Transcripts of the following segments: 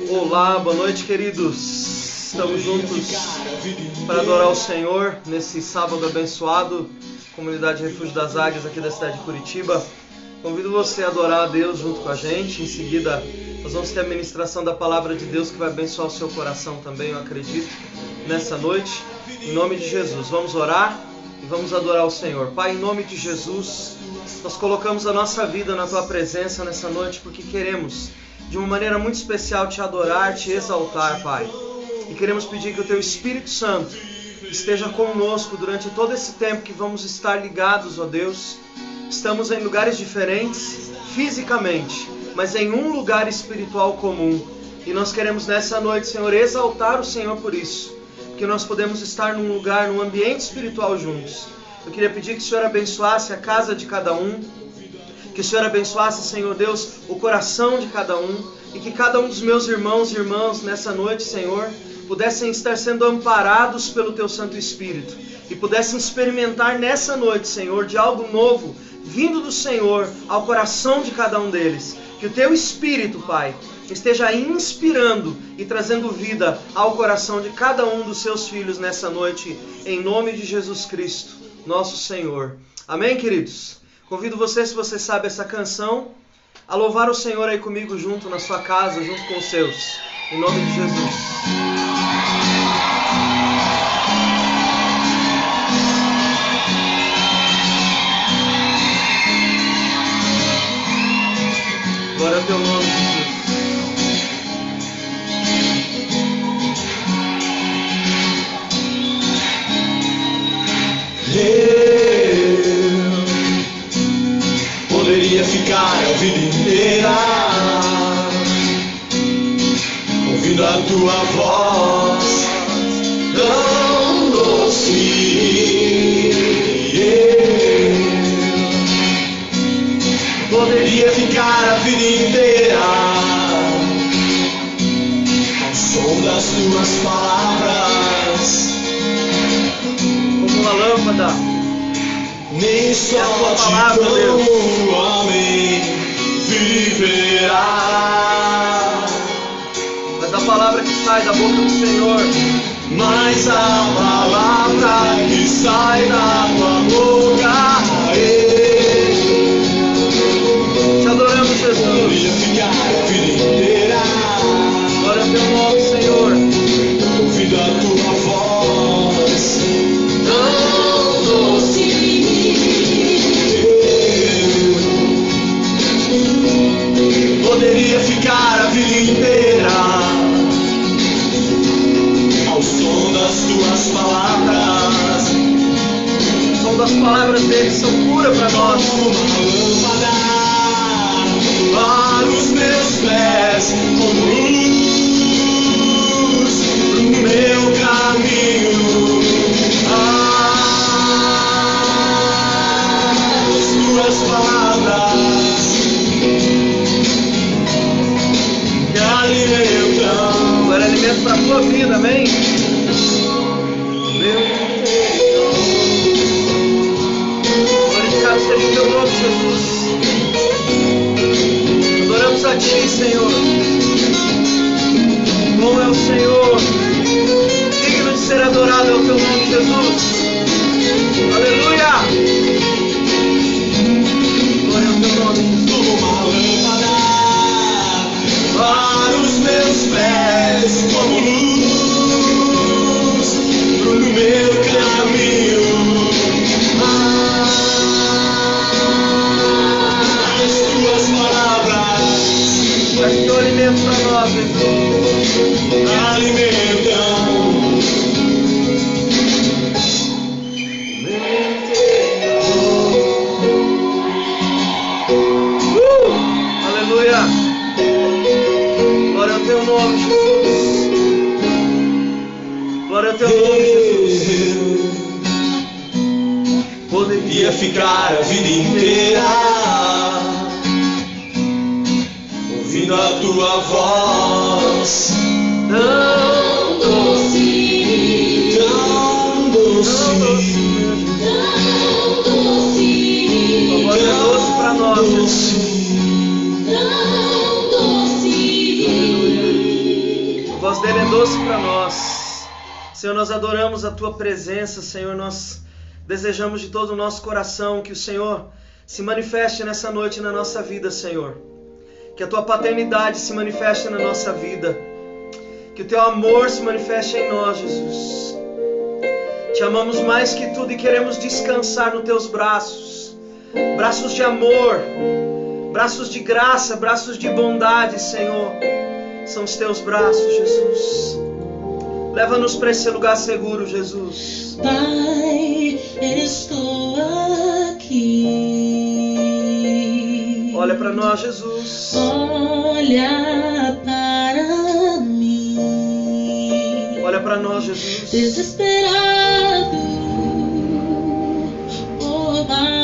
Olá, boa noite, queridos. Estamos juntos para adorar o Senhor nesse sábado abençoado, Comunidade Refúgio das Águias aqui da cidade de Curitiba. Convido você a adorar a Deus junto com a gente. Em seguida, nós vamos ter a ministração da Palavra de Deus que vai abençoar o seu coração também, eu acredito, nessa noite. Em nome de Jesus, vamos orar e vamos adorar o Senhor. Pai, em nome de Jesus, nós colocamos a nossa vida na Tua presença nessa noite porque queremos, de uma maneira muito especial, Te adorar, Te exaltar, Pai. E queremos pedir que o Teu Espírito Santo esteja conosco durante todo esse tempo que vamos estar ligados, ó Deus. Estamos em lugares diferentes, fisicamente, mas em um lugar espiritual comum. E nós queremos nessa noite, Senhor, exaltar o Senhor por isso. Porque nós podemos estar num lugar, num ambiente espiritual juntos. Eu queria pedir que o Senhor abençoasse a casa de cada um. Que o Senhor abençoasse, Senhor Deus, o coração de cada um. E que cada um dos meus irmãos e irmãs nessa noite, Senhor, pudessem estar sendo amparados pelo Teu Santo Espírito. E pudessem experimentar nessa noite, Senhor, de algo novo, vindo do Senhor ao coração de cada um deles. Que o Teu Espírito, Pai, esteja inspirando e trazendo vida ao coração de cada um dos Seus filhos nessa noite, em nome de Jesus Cristo, nosso Senhor. Amém, queridos? Convido você, se você sabe essa canção, a louvar o Senhor aí comigo junto na sua casa, junto com os seus. Em nome de Jesus. Glória ao Teu nome, Jesus. Eu poderia ficar a vida inteira ouvindo a Tua voz tão doce. Poderia ficar a vida inteira ao som das Tuas palavras, Como uma lâmpada. nem só a Tua de palavra, Deus. pão o homem viverá, Mas a palavra que sai da boca do Senhor, mas a palavra que sai da Tua boca, Te adoramos, Jesus. poderia ficar a vida inteira Glória ao Teu nome, Senhor. ouvindo a Tua voz tão doce. Poderia ficar a vida inteira ao som das Tuas palavras, O som das palavras dele são cura para nós. como uma lâmpada para os meus pés, como luz pro meu caminho. As Tuas palavras que alimentam Agora é alimento para a tua vida, amém? meu interior. Glorificado seja o Teu nome, Jesus. Adoramos a Ti, Senhor. Bom é o Senhor. Digno de ser adorado é o Teu nome, Jesus. Aleluia! Glória ao Teu nome, Jesus. Como uma lâmpada para os meus pés, como luz pro meu caminho. As Tuas palavras Mas Teu alimento para nós, Jesus. me alimentam meu interior. Aleluia! Glória ao Teu nome, Jesus. Glória ao Teu nome, Jesus. Poderia ficar a vida inteira ouvindo a Tua voz tão doce, tão doce, Tua voz é doce para nós, Jesus. doce. doce para nós. Senhor, nós adoramos a Tua presença, Senhor, nós desejamos de todo o nosso coração que o Senhor se manifeste nessa noite na nossa vida, Senhor. Que a Tua paternidade se manifeste na nossa vida. Que o Teu amor se manifeste em nós, Jesus. Te amamos mais que tudo e queremos descansar nos Teus braços. Braços de amor, braços de graça, braços de bondade, Senhor. São os Teus braços, Jesus. Leva-nos para esse lugar seguro, Jesus. Pai, estou aqui. Olha para nós, Jesus. Olha para mim. Olha para nós, Jesus. Desesperado por mais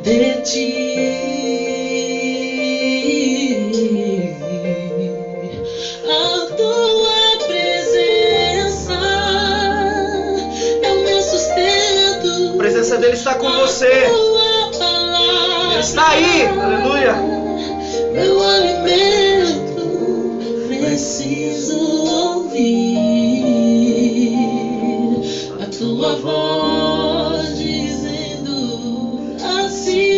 de Ti. A presença dele está com você. Ele está aí. Aleluia. Meu alimento, preciso ouvir a Tua voz dizendo assim.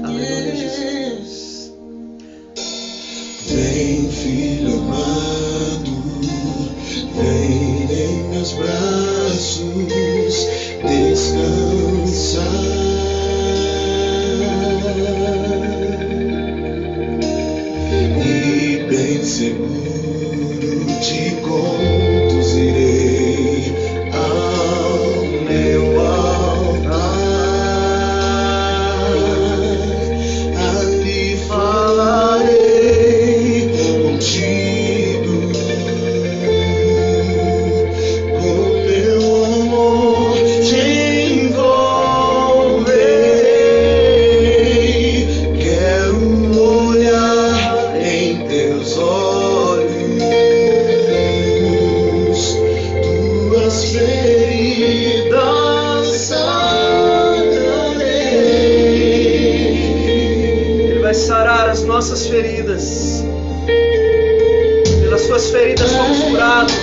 Aleluia, Jesus. Vem, filho amado, vem em meus braços descansar. E bem seguro te conduzirei ao meu altar. Ali falarei contigo. Nossas feridas, pelas Suas feridas fomos curados.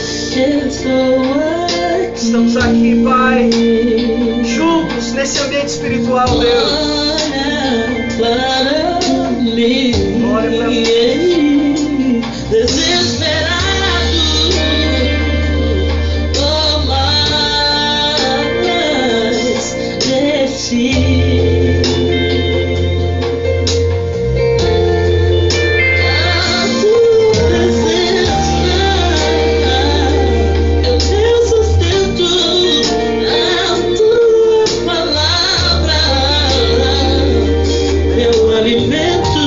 Estamos aqui, Pai, juntos nesse ambiente espiritual, Deus. Olha para mim. Desesperado por mais de Ti. Alimento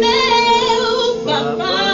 Meu papai.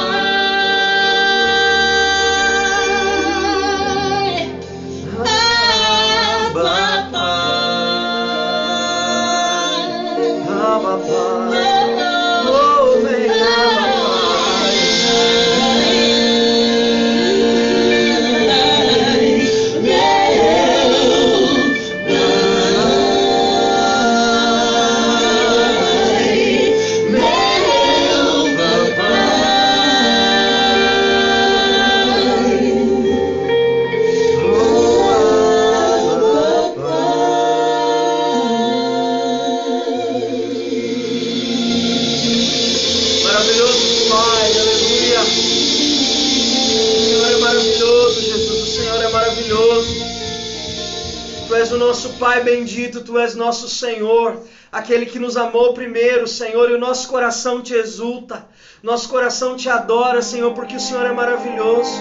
Pai bendito, Tu és nosso Senhor, aquele que nos amou primeiro, Senhor, e o nosso coração Te exulta, nosso coração Te adora, Senhor, porque o Senhor é maravilhoso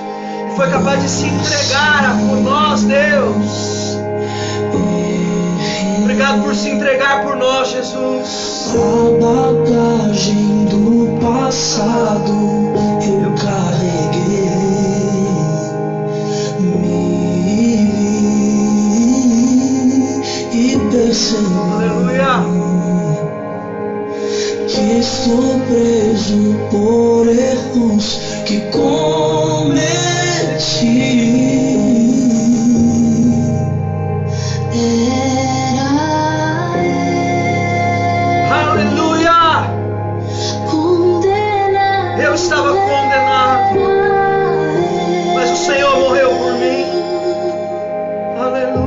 e foi capaz de se entregar por nós, Deus. Obrigado por se entregar por nós, Jesus. A bagagem do passado eu carreguei. Aleluia. Que estou preso por erros que cometi. Aleluia. Eu estava condenado, mas o Senhor morreu por mim. Aleluia.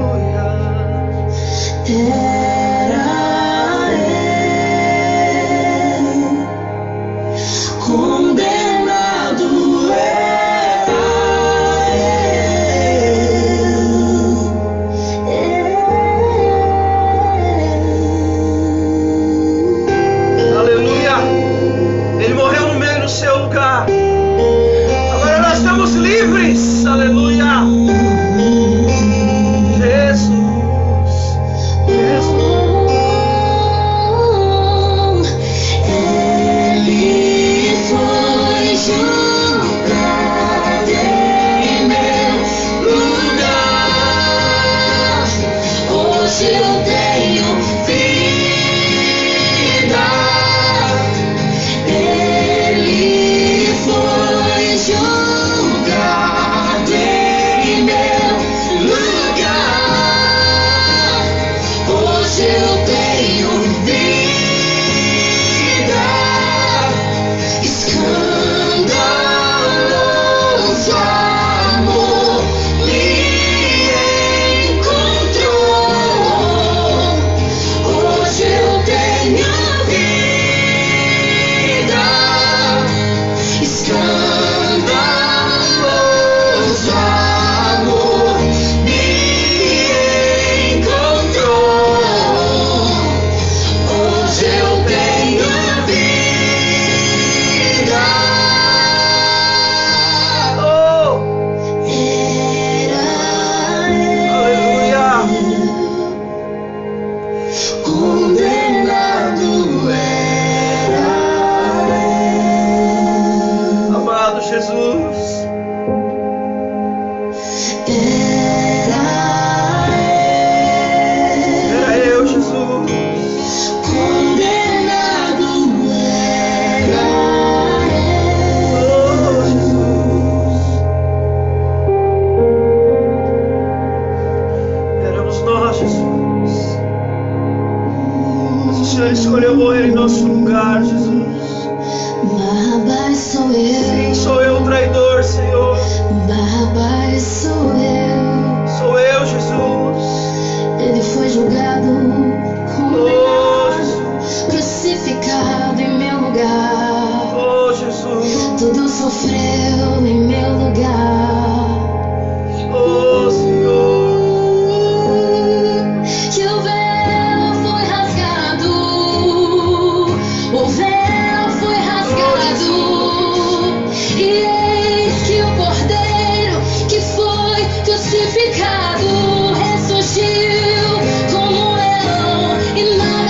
Livres, aleluia. Jesus, Jesus. Ele foi julgado em meu lugar. Hoje eu tenho vida. Ele foi julgado. Senhor escolheu morrer em nosso lugar, Jesus. Barrabás sou eu. Sim, sou eu o traidor, Senhor. Barrabás sou eu. Sou eu, Jesus. Ele foi julgado, condenado, crucificado em meu lugar. Oh, Jesus. Tudo sofreu em meu lugar. Oh, Senhor. Que o véu foi rasgado. O véu foi rasgado. E eis que o Cordeiro que foi crucificado ressurgiu como um leão e não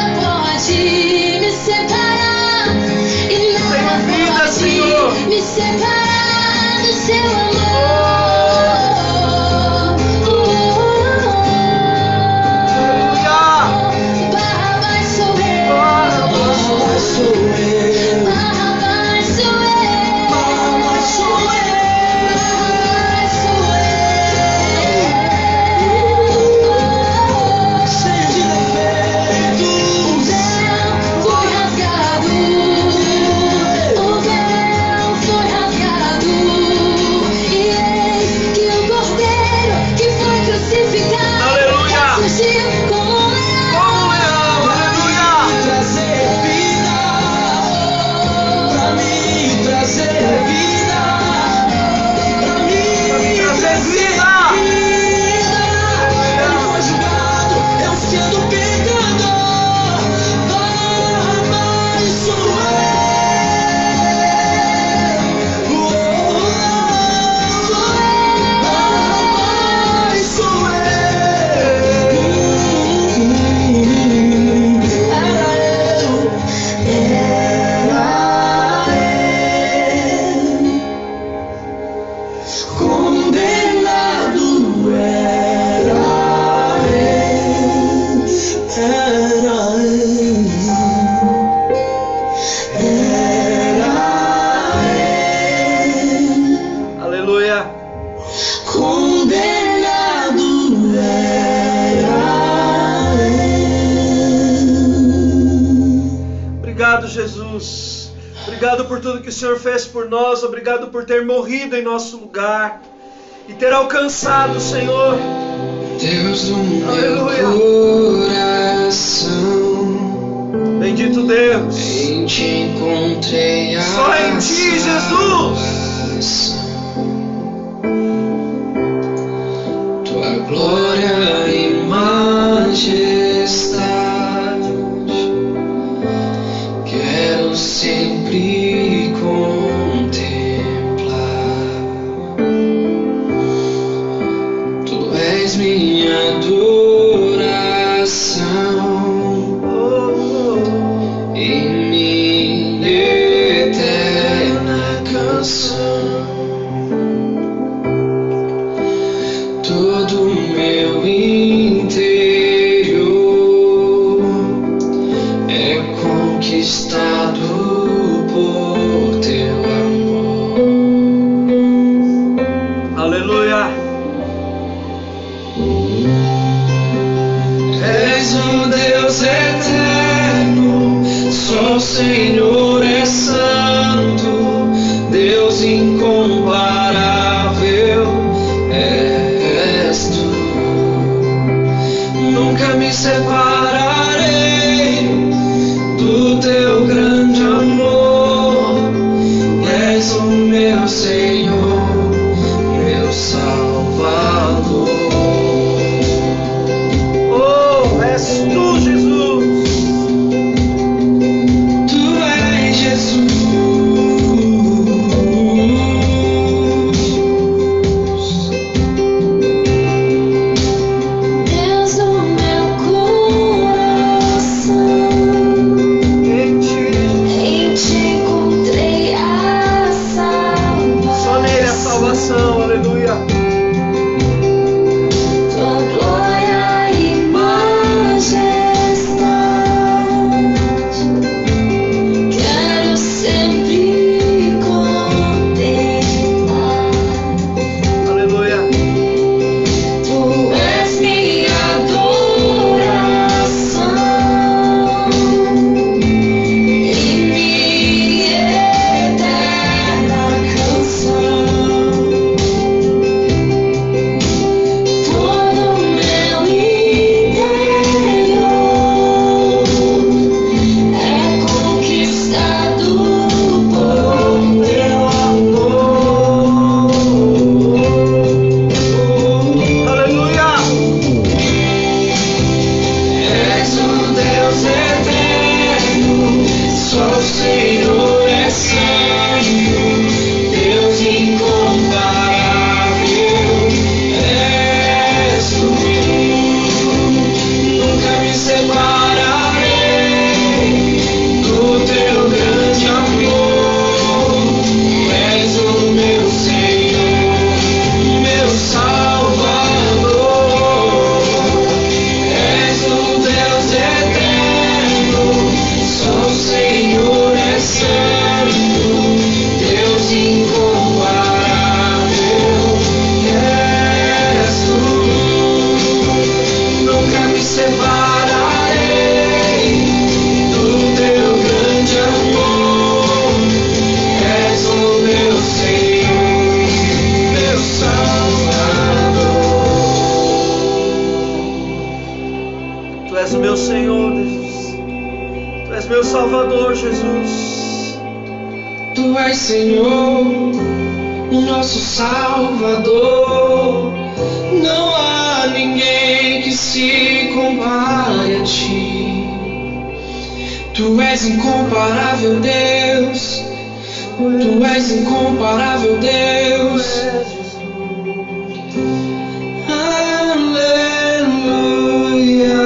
Obrigado, Jesus. Obrigado por tudo que o Senhor fez por nós. Obrigado por ter morrido em nosso lugar e ter alcançado, Senhor. Deus do meu coração, bendito Deus. em Ti encontrei a Só em Ti, Jesus. Tua glória e majestade quero sempre contemplar. Tu és minha adoração e minha eterna canção. Todo meu interior é conquistado por Teu amor. Aleluia. És um Deus eterno, só o Senhor é santo, Deus incomparável és Tu. Nunca me separarei do Teu grande amor. És o meu Senhor, meu Salvador. Oh, és Tu, Jesus. Tu és Jesus. Deus do meu coração, Em Ti, em Ti encontrei a salvação. só nele a salvação. Aleluia. Tua glória e majestade quero sempre contemplar. Aleluia. Tu és minha adoração e minha eterna canção. Todo meu interior é conquistado por Teu amor. Aleluia. És um Deus eterno, só o Senhor é santo, Deus incomparável és Tu. Nunca me separarei do Teu grande amor. És o meu Senhor, meu Salvador. És o Deus eterno, só o Senhor é santo, Deus incomparável és Tu. Nunca me separarei do Teu grande amor. És o meu Senhor, meu Salvador. Tu és o meu Senhor, Jesus. Tu és meu Salvador, Jesus. Tu és, Senhor, o nosso Salvador. Não há ninguém que se compare a Ti. Tu és incomparável, Deus. Tu és incomparável, Deus. Aleluia.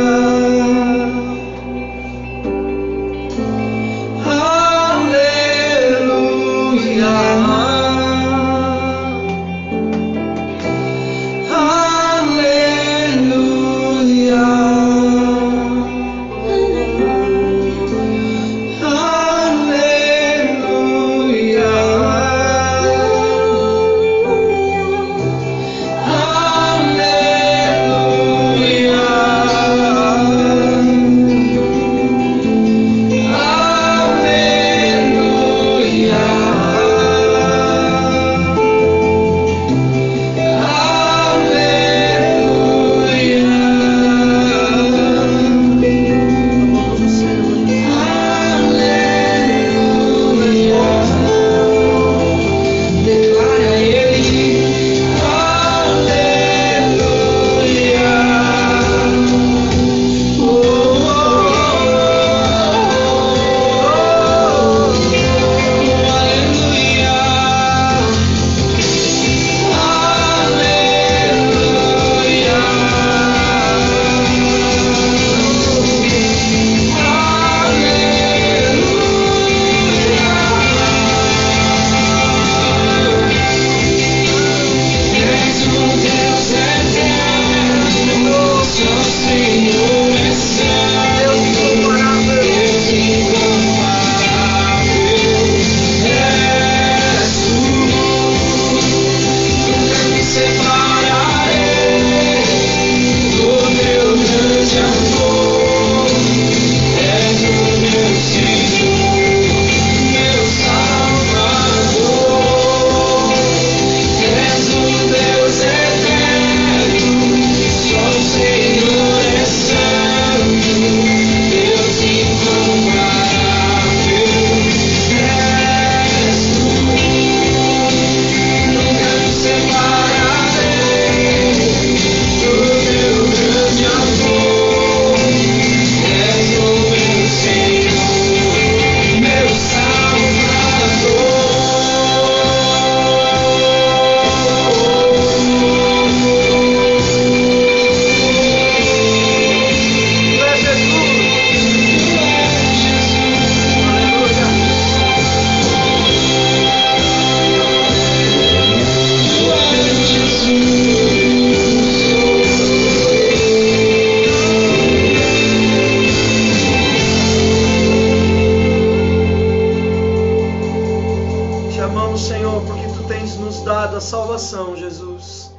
na salvação, Jesus.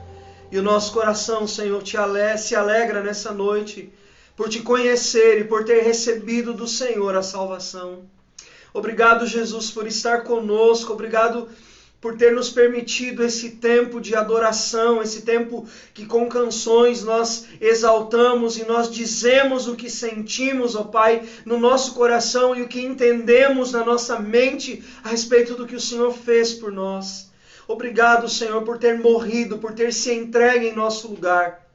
E o nosso coração, Senhor, se alegra nessa noite por te conhecer e por ter recebido do Senhor a salvação. Obrigado, Jesus, por estar conosco. Obrigado por ter nos permitido esse tempo de adoração, esse tempo que com canções nós exaltamos e nós dizemos o que sentimos, ó Pai, no nosso coração e o que entendemos na nossa mente a respeito do que o Senhor fez por nós. Obrigado, Senhor, por ter morrido, por ter se entregue em nosso lugar.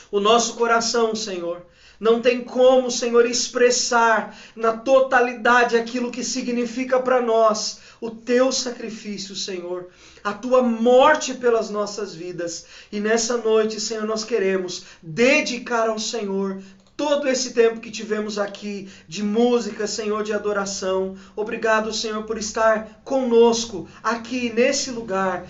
O nosso coração, Senhor, não tem como, Senhor, expressar na totalidade aquilo que significa para nós o teu sacrifício, Senhor, a tua morte pelas nossas vidas. E nessa noite, Senhor, nós queremos dedicar ao Senhor todo esse tempo que tivemos aqui de música, Senhor, de adoração. Obrigado, Senhor, por estar conosco aqui nesse lugar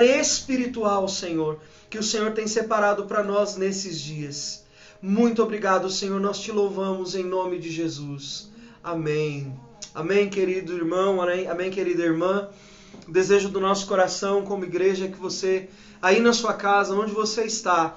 espiritual, Senhor, que o Senhor tem separado para nós nesses dias. Muito obrigado, Senhor, nós te louvamos em nome de Jesus. Amém. Amém, querido irmão, amém, querida irmã. O desejo do nosso coração como igreja é que você, aí na sua casa, onde você está,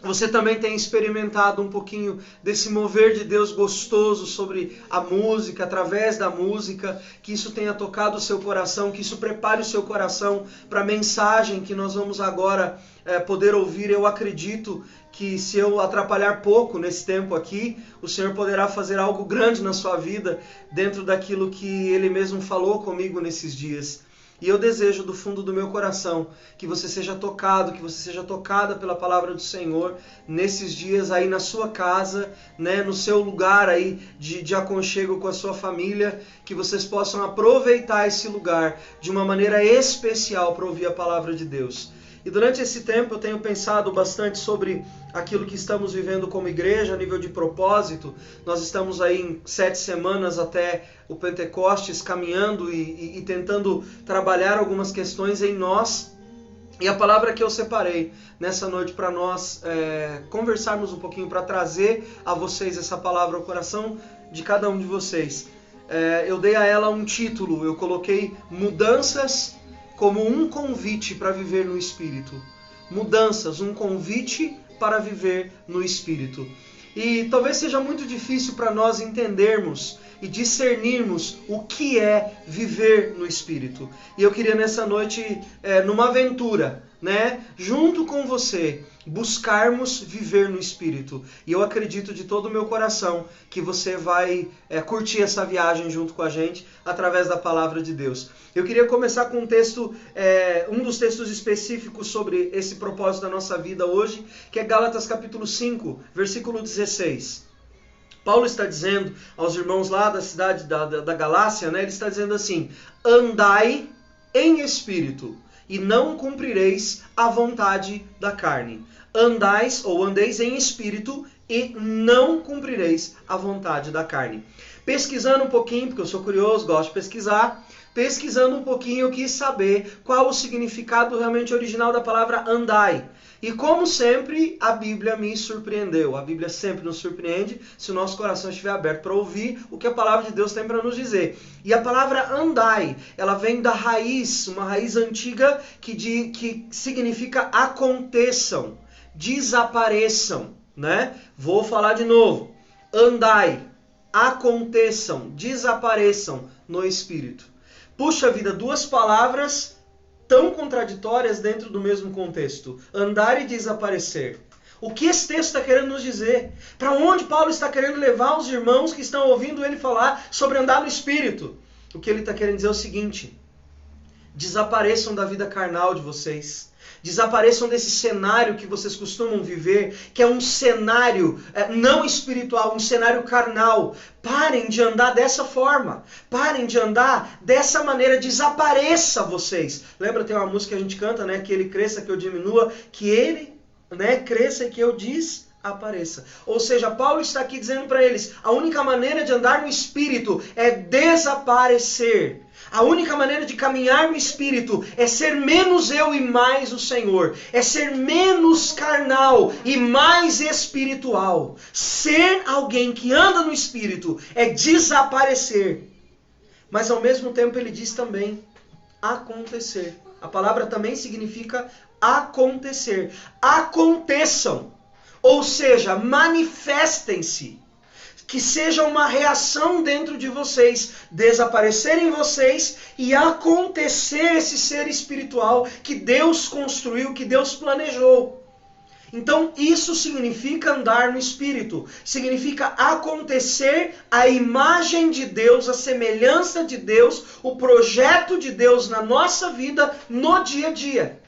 você também tenha experimentado um pouquinho desse mover de Deus gostoso sobre a música, através da música, que isso tenha tocado o seu coração, que isso prepare o seu coração para a mensagem que nós vamos agora poder ouvir. Eu acredito que se eu atrapalhar pouco nesse tempo aqui, o Senhor poderá fazer algo grande na sua vida, dentro daquilo que Ele mesmo falou comigo nesses dias. E eu desejo do fundo do meu coração que você seja tocado, que você seja tocada pela palavra do Senhor nesses dias aí na sua casa, né, no seu lugar aí de aconchego com a sua família, que vocês possam aproveitar esse lugar de uma maneira especial para ouvir a palavra de Deus. E durante esse tempo eu tenho pensado bastante sobre aquilo que estamos vivendo como igreja, a nível de propósito. Nós estamos aí em 7 semanas até o Pentecostes, caminhando e tentando trabalhar algumas questões em nós. E a palavra que eu separei nessa noite para nós conversarmos um pouquinho, para trazer a vocês essa palavra ao coração de cada um de vocês. Eu dei a ela um título, eu coloquei Mudanças como um convite para viver no Espírito. Mudanças, um convite para viver no Espírito. E talvez seja muito difícil para nós entendermos e discernirmos o que é viver no Espírito. E eu queria nessa noite, numa aventura, né, junto com você, buscarmos viver no Espírito. E eu acredito de todo o meu coração que você vai curtir essa viagem junto com a gente através da palavra de Deus. Eu queria começar com um texto, um dos textos específicos sobre esse propósito da nossa vida hoje, que é Gálatas capítulo 5, versículo 16. Paulo está dizendo aos irmãos lá da cidade da Galácia, né, ele está dizendo assim: andai em espírito e não cumprireis a vontade da carne. Andais ou andeis em espírito e não cumprireis a vontade da carne. Pesquisando um pouquinho, porque eu sou curioso, gosto de pesquisar, pesquisando um pouquinho eu quis saber qual o significado realmente original da palavra andai. E como sempre, a Bíblia me surpreendeu. A Bíblia sempre nos surpreende se o nosso coração estiver aberto para ouvir o que a palavra de Deus tem para nos dizer. E a palavra andai, ela vem da raiz, uma raiz antiga que significa aconteçam, desapareçam, né? Vou falar de novo. Andai, aconteçam, desapareçam no Espírito. Puxa vida, duas palavras tão contraditórias dentro do mesmo contexto. Andar e desaparecer. O que esse texto está querendo nos dizer? Para onde Paulo está querendo levar os irmãos que estão ouvindo ele falar sobre andar no Espírito? O que ele está querendo dizer é o seguinte: desapareçam da vida carnal de vocês. Desapareçam desse cenário que vocês costumam viver, que é um cenário não espiritual, um cenário carnal. Parem de andar dessa forma. Parem de andar dessa maneira. Desapareça vocês. Lembra, tem uma música que a gente canta, né? Que ele cresça, que eu diminua. Que ele, né, cresça e que eu desapareça. Ou seja, Paulo está aqui dizendo para eles, a única maneira de andar no Espírito é desaparecer. A única maneira de caminhar no Espírito é ser menos eu e mais o Senhor. É ser menos carnal e mais espiritual. Ser alguém que anda no Espírito é desaparecer. Mas ao mesmo tempo ele diz também acontecer. A palavra também significa acontecer. Aconteçam. Ou seja, manifestem-se. Que seja uma reação dentro de vocês, desaparecer em vocês e acontecer esse ser espiritual que Deus construiu, que Deus planejou. Então isso significa andar no Espírito, significa acontecer a imagem de Deus, a semelhança de Deus, o projeto de Deus na nossa vida no dia a dia.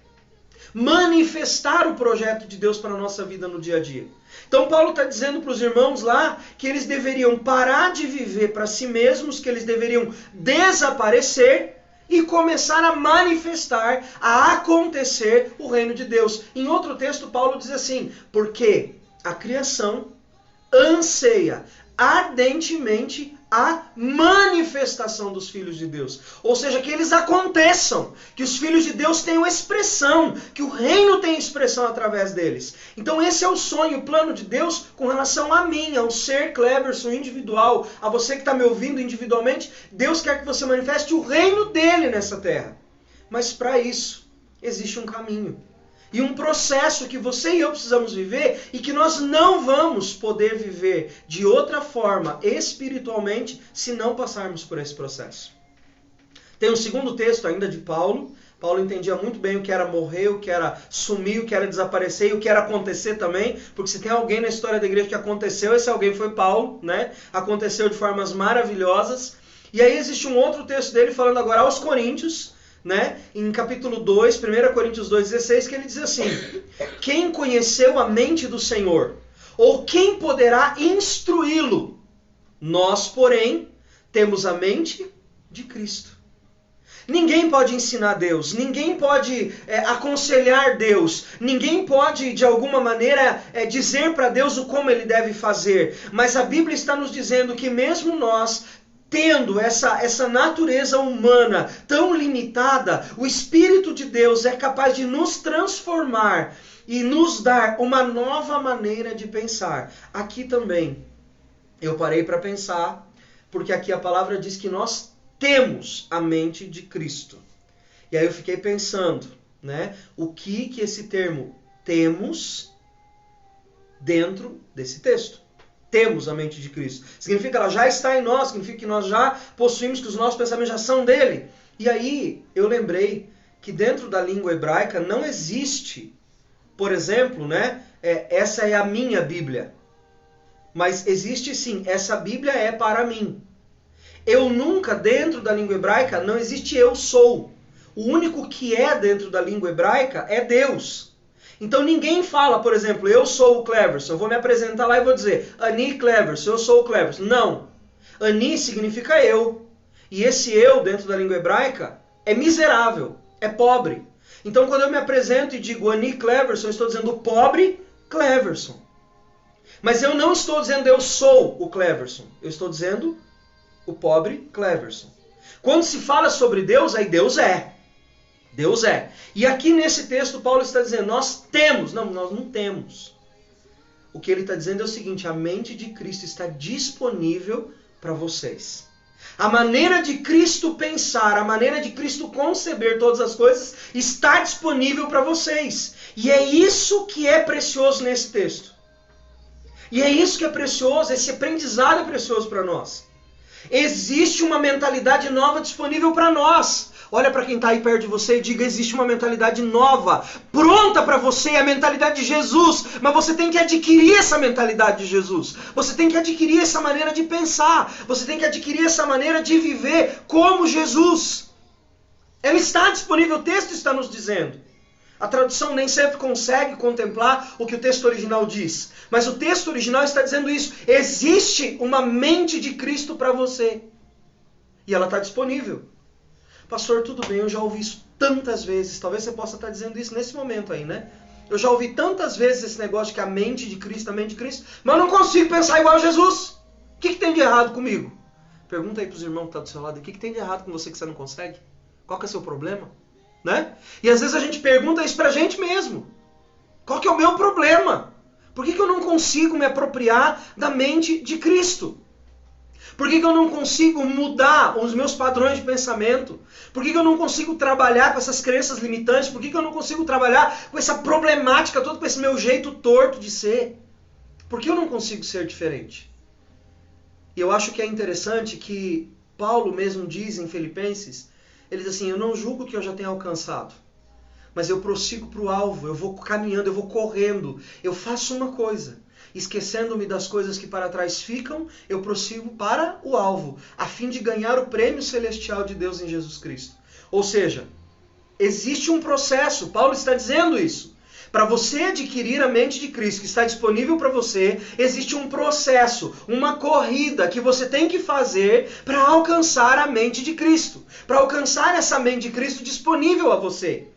Manifestar o projeto de Deus para a nossa vida no dia a dia. Então Paulo está dizendo para os irmãos lá que eles deveriam parar de viver para si mesmos, que eles deveriam desaparecer e começar a manifestar, a acontecer o reino de Deus. Em outro texto Paulo diz assim, porque a criação anseia ardentemente a manifestação dos filhos de Deus. Ou seja, que eles aconteçam, que os filhos de Deus tenham expressão, que o reino tenha expressão através deles. Então esse é o sonho, o plano de Deus com relação a mim, ao ser Cleverson individual, a você que está me ouvindo individualmente. Deus quer que você manifeste o reino dele nessa terra. Mas para isso existe um caminho. E um processo que você e eu precisamos viver e que nós não vamos poder viver de outra forma espiritualmente se não passarmos por esse processo. Tem um segundo texto ainda de Paulo. Paulo entendia muito bem o que era morrer, o que era sumir, o que era desaparecer e o que era acontecer também. Porque se tem alguém na história da igreja que aconteceu, esse alguém foi Paulo, né? Aconteceu de formas maravilhosas. E aí existe um outro texto dele falando agora aos Coríntios, né? Em capítulo 2, 1 Coríntios 2,16, que ele diz assim: quem conheceu a mente do Senhor? Ou quem poderá instruí-lo? Nós, porém, temos a mente de Cristo. Ninguém pode ensinar Deus, ninguém pode aconselhar Deus, ninguém pode, de alguma maneira, dizer para Deus o como ele deve fazer. Mas a Bíblia está nos dizendo que mesmo nós, tendo essa natureza humana tão limitada, o Espírito de Deus é capaz de nos transformar e nos dar uma nova maneira de pensar. Aqui também eu parei para pensar, porque aqui a palavra diz que nós temos a mente de Cristo. E aí eu fiquei pensando, né, o que esse termo temos dentro desse texto. Temos a mente de Cristo. Significa que ela já está em nós, significa que nós já possuímos, que os nossos pensamentos já são dele. E aí eu lembrei que dentro da língua hebraica não existe, por exemplo, né, essa é a minha Bíblia. Mas existe sim, essa Bíblia é para mim. Eu nunca, dentro da língua hebraica, não existe eu sou. O único que é dentro da língua hebraica é Deus. Então ninguém fala, por exemplo, eu sou o Cleverson, eu vou me apresentar lá e vou dizer, Ani Cleverson, eu sou o Cleverson. Não. Ani significa eu. E esse eu, dentro da língua hebraica, é miserável, é pobre. Então quando eu me apresento e digo Ani Cleverson, eu estou dizendo o pobre Cleverson. Mas eu não estou dizendo eu sou o Cleverson, eu estou dizendo o pobre Cleverson. Quando se fala sobre Deus, aí Deus é. Deus é. E aqui nesse texto Paulo está dizendo, nós temos. Não, nós não temos. O que ele está dizendo é o seguinte, a mente de Cristo está disponível para vocês. A maneira de Cristo pensar, a maneira de Cristo conceber todas as coisas está disponível para vocês. E é isso que é precioso nesse texto. E é isso que é precioso, esse aprendizado é precioso para nós. Existe uma mentalidade nova disponível para nós. Olha para quem está aí perto de você e diga, existe uma mentalidade nova, pronta para você, a mentalidade de Jesus. Mas você tem que adquirir essa mentalidade de Jesus. Você tem que adquirir essa maneira de pensar. Você tem que adquirir essa maneira de viver como Jesus. Ela está disponível, o texto está nos dizendo. A tradução nem sempre consegue contemplar o que o texto original diz. Mas o texto original está dizendo isso. Existe uma mente de Cristo para você. E ela está disponível. Pastor, tudo bem, eu já ouvi isso tantas vezes. Talvez você possa estar dizendo isso nesse momento aí, né? Eu já ouvi tantas vezes esse negócio de que a mente de Cristo, mas eu não consigo pensar igual a Jesus. O que tem de errado comigo? Pergunta aí para os irmãos que estão do seu lado. O que tem de errado com você que você não consegue? Qual que é o seu problema? Né? E às vezes a gente pergunta isso pra gente mesmo. Qual que é o meu problema? Por que eu não consigo me apropriar da mente de Cristo? Por que eu não consigo mudar os meus padrões de pensamento? Por que eu não consigo trabalhar com essas crenças limitantes? Por que eu não consigo trabalhar com essa problemática toda, com esse meu jeito torto de ser? Por que eu não consigo ser diferente? E eu acho que é interessante que Paulo mesmo diz em Filipenses, ele diz assim, eu não julgo que eu já tenha alcançado, mas eu prossigo para o alvo, eu vou caminhando, eu vou correndo, eu faço uma coisa, esquecendo-me das coisas que para trás ficam, eu prossigo para o alvo, a fim de ganhar o prêmio celestial de Deus em Jesus Cristo. Ou seja, existe um processo, Paulo está dizendo isso. Para você adquirir a mente de Cristo que está disponível para você, existe um processo, uma corrida que você tem que fazer para alcançar a mente de Cristo. Para alcançar essa mente de Cristo disponível a você.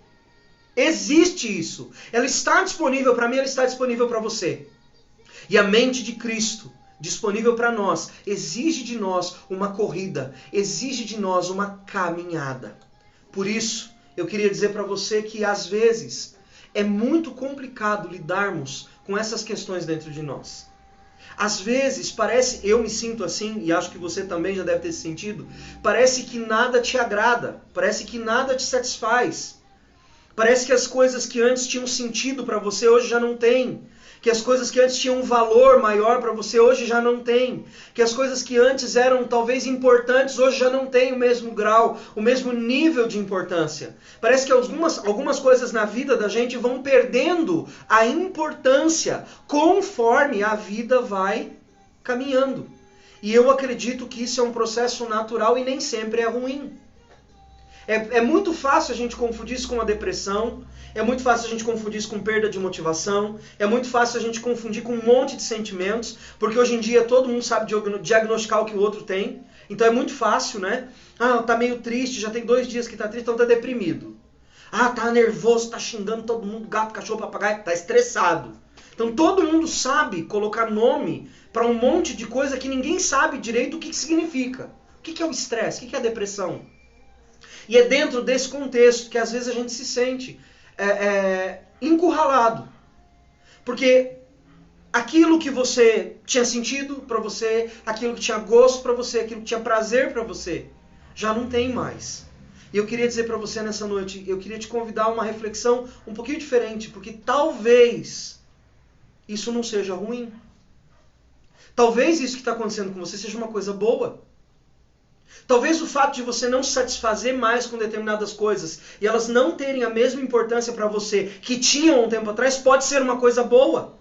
Existe isso. Ela está disponível para mim, ela está disponível para você. E a mente de Cristo, disponível para nós, exige de nós uma corrida, exige de nós uma caminhada. Por isso, eu queria dizer para você que às vezes é muito complicado lidarmos com essas questões dentro de nós. Às vezes parece, eu me sinto assim, e acho que você também já deve ter se sentido, parece que nada te agrada, parece que nada te satisfaz. Parece que as coisas que antes tinham sentido para você hoje já não tem. Que as coisas que antes tinham um valor maior para você hoje já não tem. Que as coisas que antes eram talvez importantes hoje já não têm o mesmo grau, o mesmo nível de importância. Parece que algumas coisas na vida da gente vão perdendo a importância conforme a vida vai caminhando. E eu acredito que isso é um processo natural e nem sempre é ruim. É muito fácil a gente confundir isso com uma depressão, é muito fácil a gente confundir isso com perda de motivação, é muito fácil a gente confundir com um monte de sentimentos, porque hoje em dia todo mundo sabe diagnosticar o que o outro tem, então é muito fácil, né? Ah, tá meio triste, já tem 2 dias que tá triste, então tá deprimido. Ah, tá nervoso, tá xingando todo mundo, gato, cachorro, papagaio, tá estressado. Então todo mundo sabe colocar nome para um monte de coisa que ninguém sabe direito o que significa. O que é o estresse? O que é a depressão? E é dentro desse contexto que às vezes a gente se sente encurralado. Porque aquilo que você tinha sentido para você, aquilo que tinha gosto para você, aquilo que tinha prazer para você, já não tem mais. E eu queria dizer para você nessa noite, eu queria te convidar a uma reflexão um pouquinho diferente, porque talvez isso não seja ruim. Talvez isso que está acontecendo com você seja uma coisa boa. Talvez o fato de você não se satisfazer mais com determinadas coisas e elas não terem a mesma importância para você que tinham um tempo atrás pode ser uma coisa boa.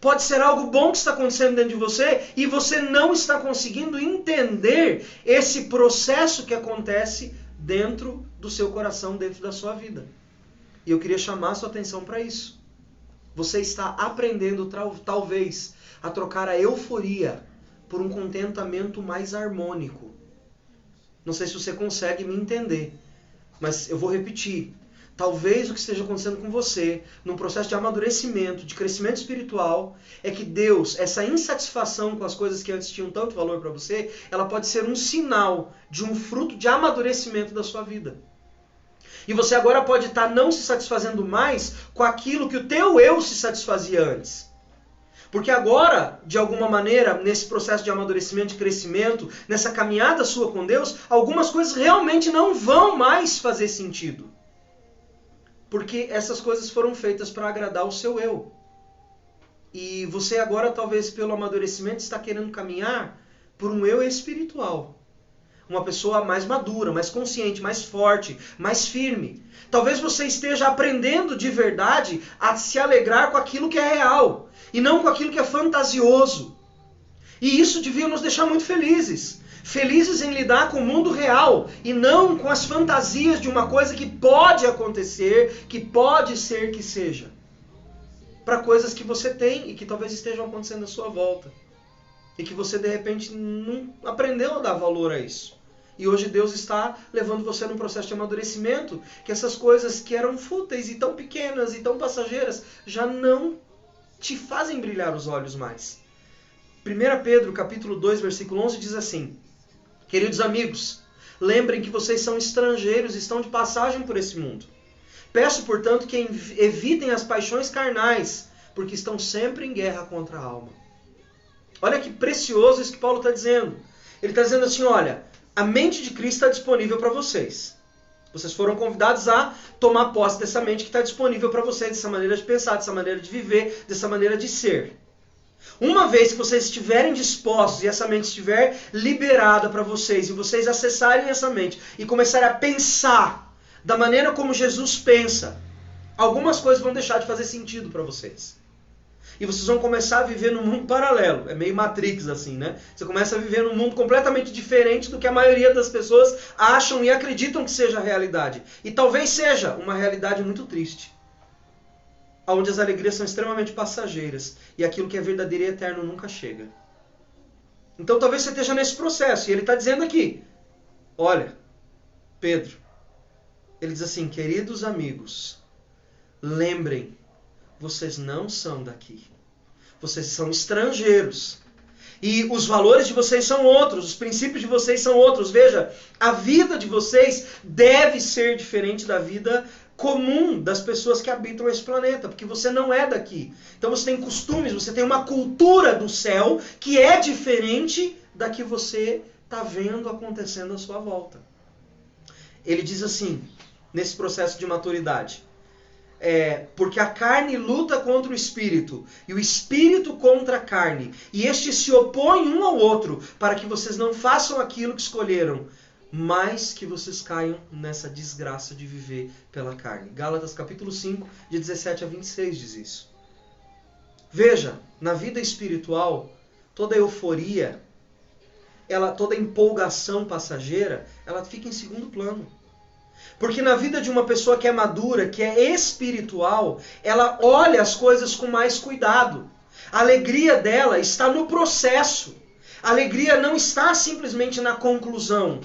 Pode ser algo bom que está acontecendo dentro de você e você não está conseguindo entender esse processo que acontece dentro do seu coração, dentro da sua vida. E eu queria chamar a sua atenção para isso. Você está aprendendo, talvez, a trocar a euforia por um contentamento mais harmônico. Não sei se você consegue me entender, mas eu vou repetir. Talvez o que esteja acontecendo com você, num processo de amadurecimento, de crescimento espiritual, é que Deus, essa insatisfação com as coisas que antes tinham tanto valor para você, ela pode ser um sinal de um fruto de amadurecimento da sua vida. E você agora pode estar não se satisfazendo mais com aquilo que o teu eu se satisfazia antes. Porque agora, de alguma maneira, nesse processo de amadurecimento, de crescimento, nessa caminhada sua com Deus, algumas coisas realmente não vão mais fazer sentido. Porque essas coisas foram feitas para agradar o seu eu. E você agora, talvez pelo amadurecimento, está querendo caminhar por um eu espiritual. Uma pessoa mais madura, mais consciente, mais forte, mais firme. Talvez você esteja aprendendo de verdade a se alegrar com aquilo que é real e não com aquilo que é fantasioso. E isso devia nos deixar muito felizes. Felizes em lidar com o mundo real e não com as fantasias de uma coisa que pode acontecer, que pode ser que seja. Para coisas que você tem e que talvez estejam acontecendo à sua volta. E que você de repente não aprendeu a dar valor a isso. E hoje Deus está levando você num processo de amadurecimento, que essas coisas que eram fúteis e tão pequenas e tão passageiras, já não te fazem brilhar os olhos mais. 1 Pedro, capítulo 2, versículo 11, diz assim: queridos amigos, lembrem que vocês são estrangeiros e estão de passagem por esse mundo. Peço, portanto, que evitem as paixões carnais, porque estão sempre em guerra contra a alma. Olha que precioso isso que Paulo está dizendo. Ele está dizendo assim, olha, a mente de Cristo está disponível para vocês. Vocês foram convidados a tomar posse dessa mente que está disponível para vocês, dessa maneira de pensar, dessa maneira de viver, dessa maneira de ser. Uma vez que vocês estiverem dispostos e essa mente estiver liberada para vocês e vocês acessarem essa mente e começarem a pensar da maneira como Jesus pensa, algumas coisas vão deixar de fazer sentido para vocês. E vocês vão começar a viver num mundo paralelo. É meio Matrix assim, né? Você começa a viver num mundo completamente diferente do que a maioria das pessoas acham e acreditam que seja a realidade. E talvez seja uma realidade muito triste. Onde as alegrias são extremamente passageiras. E aquilo que é verdadeiro e eterno nunca chega. Então talvez você esteja nesse processo. E ele está dizendo aqui, olha, Pedro, ele diz assim, queridos amigos, lembrem, vocês não são daqui. Vocês são estrangeiros. E os valores de vocês são outros, os princípios de vocês são outros. Veja, a vida de vocês deve ser diferente da vida comum das pessoas que habitam esse planeta, porque você não é daqui. Então você tem costumes, você tem uma cultura do céu que é diferente da que você está vendo acontecendo à sua volta. Ele diz assim, nesse processo de maturidade, porque a carne luta contra o espírito, e o espírito contra a carne, e estes se opõem um ao outro, para que vocês não façam aquilo que escolheram, mas que vocês caiam nessa desgraça de viver pela carne. Gálatas capítulo 5, de 17 a 26 diz isso. Veja, na vida espiritual, toda euforia, toda empolgação passageira, ela fica em segundo plano. Porque na vida de uma pessoa que é madura, que é espiritual, ela olha as coisas com mais cuidado. A alegria dela está no processo. A alegria não está simplesmente na conclusão.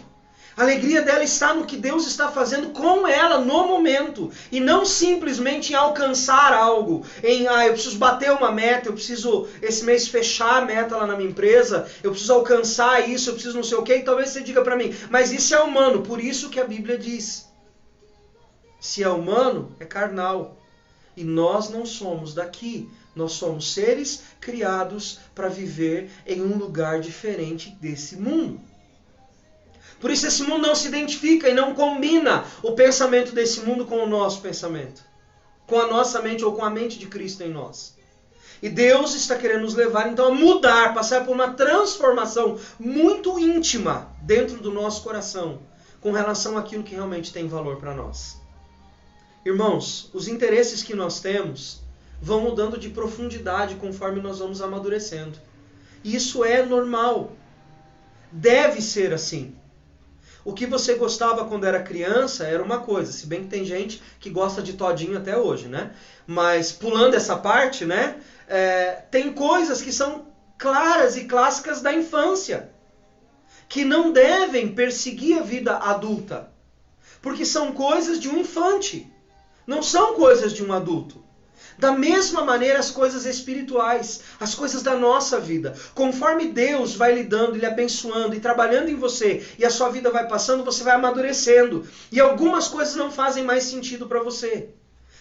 A alegria dela está no que Deus está fazendo com ela no momento. E não simplesmente em alcançar algo. Eu preciso bater uma meta, eu preciso esse mês fechar a meta lá na minha empresa, eu preciso alcançar isso, eu preciso não sei o quê. E talvez você diga para mim, mas isso é humano. Por isso que a Bíblia diz. Se é humano, é carnal. E nós não somos daqui. Nós somos seres criados para viver em um lugar diferente desse mundo. Por isso esse mundo não se identifica e não combina o pensamento desse mundo com o nosso pensamento. Com a nossa mente ou com a mente de Cristo em nós. E Deus está querendo nos levar então a mudar, passar por uma transformação muito íntima dentro do nosso coração com relação àquilo que realmente tem valor para nós. Irmãos, os interesses que nós temos vão mudando de profundidade conforme nós vamos amadurecendo. E isso é normal. Deve ser assim. O que você gostava quando era criança era uma coisa, se bem que tem gente que gosta de todinho até hoje, né? Mas pulando essa parte, né? Tem coisas que são claras e clássicas da infância, que não devem perseguir a vida adulta, porque são coisas de um infante. Não são coisas de um adulto. Da mesma maneira as coisas espirituais, as coisas da nossa vida. Conforme Deus vai lhe dando, lhe abençoando e trabalhando em você, e a sua vida vai passando, você vai amadurecendo. E algumas coisas não fazem mais sentido para você.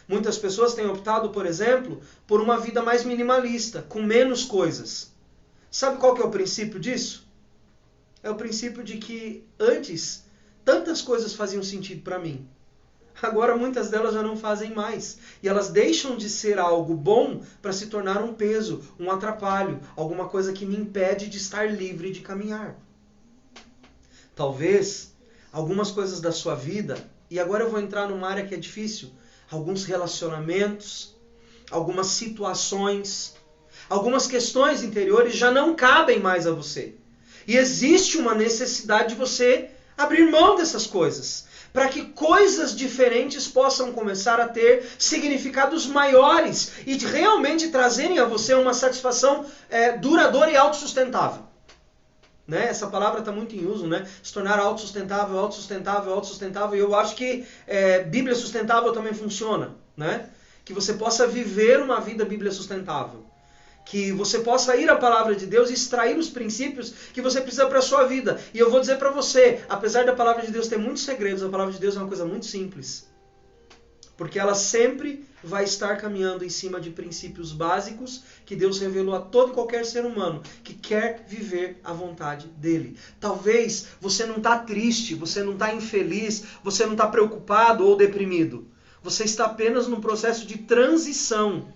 Muitas pessoas têm optado, por exemplo, por uma vida mais minimalista, com menos coisas. Sabe qual que é o princípio disso? É o princípio de que antes tantas coisas faziam sentido para mim. Agora muitas delas já não fazem mais. E elas deixam de ser algo bom para se tornar um peso, um atrapalho, alguma coisa que me impede de estar livre de caminhar. Talvez algumas coisas da sua vida, e agora eu vou entrar numa área que é difícil, alguns relacionamentos, algumas situações, algumas questões interiores já não cabem mais a você. E existe uma necessidade de você abrir mão dessas coisas, para que coisas diferentes possam começar a ter significados maiores e realmente trazerem a você uma satisfação duradoura e autossustentável. Né? Essa palavra está muito em uso, né? Se tornar autossustentável, autossustentável, autossustentável. E eu acho que Bíblia sustentável também funciona. Né? Que você possa viver uma vida Bíblia sustentável. Que você possa ir à palavra de Deus e extrair os princípios que você precisa para a sua vida. E eu vou dizer para você, apesar da palavra de Deus ter muitos segredos, a palavra de Deus é uma coisa muito simples. Porque ela sempre vai estar caminhando em cima de princípios básicos que Deus revelou a todo e qualquer ser humano que quer viver a vontade dele. Talvez você não está triste, você não está infeliz, você não está preocupado ou deprimido. Você está apenas num processo de transição.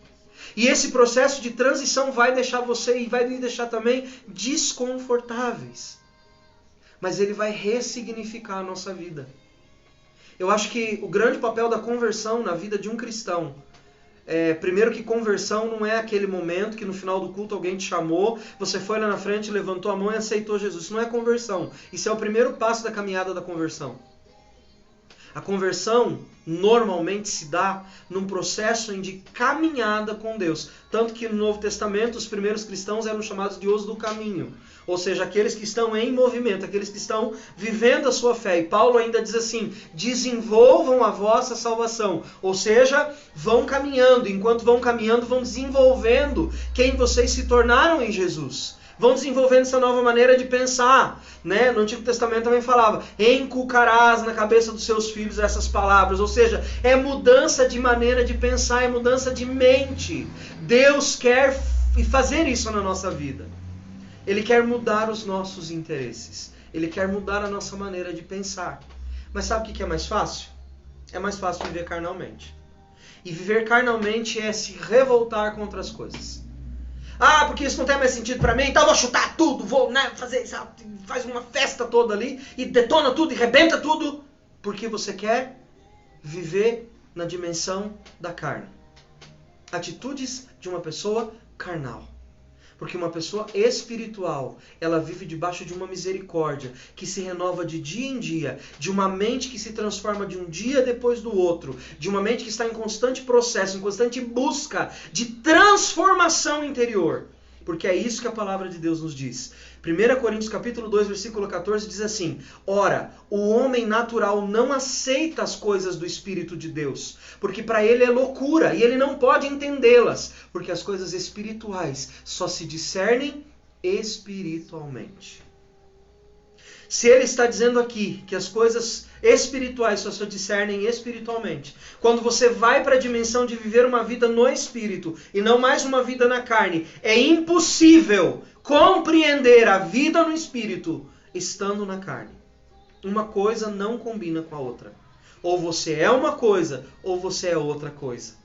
E esse processo de transição vai deixar você e vai me deixar também desconfortáveis. Mas ele vai ressignificar a nossa vida. Eu acho que o grande papel da conversão na vida de um cristão, primeiro que conversão não é aquele momento que no final do culto alguém te chamou, você foi lá na frente, levantou a mão e aceitou Jesus. Isso não é conversão. Isso é o primeiro passo da caminhada da conversão. A conversão normalmente se dá num processo de caminhada com Deus. Tanto que no Novo Testamento os primeiros cristãos eram chamados de os do caminho. Ou seja, aqueles que estão em movimento, aqueles que estão vivendo a sua fé. E Paulo ainda diz assim, desenvolvam a vossa salvação. Ou seja, vão caminhando. Enquanto vão caminhando, vão desenvolvendo quem vocês se tornaram em Jesus. Vão desenvolvendo essa nova maneira de pensar. Né? No Antigo Testamento também falava, inculcarás na cabeça dos seus filhos essas palavras. Ou seja, é mudança de maneira de pensar, é mudança de mente. Deus quer fazer isso na nossa vida. Ele quer mudar os nossos interesses. Ele quer mudar a nossa maneira de pensar. Mas sabe o que é mais fácil? É mais fácil viver carnalmente. E viver carnalmente é se revoltar contra as coisas. Ah, porque isso não tem mais sentido pra mim, então eu vou chutar tudo, vou fazer, faz uma festa toda ali e detona tudo e rebenta tudo, porque você quer viver na dimensão da carne. Atitudes de uma pessoa carnal. Porque uma pessoa espiritual, ela vive debaixo de uma misericórdia que se renova de dia em dia, de uma mente que se transforma de um dia depois do outro, de uma mente que está em constante processo, em constante busca de transformação interior. Porque é isso que a palavra de Deus nos diz. 1 Coríntios capítulo 2, versículo 14 diz assim, ora, o homem natural não aceita as coisas do Espírito de Deus, porque para ele é loucura e ele não pode entendê-las, porque as coisas espirituais só se discernem espiritualmente. Se ele está dizendo aqui que as coisas espirituais só se discernem espiritualmente, quando você vai para a dimensão de viver uma vida no Espírito e não mais uma vida na carne, é impossível compreender a vida no Espírito estando na carne. Uma coisa não combina com a outra. Ou você é uma coisa, ou você é outra coisa.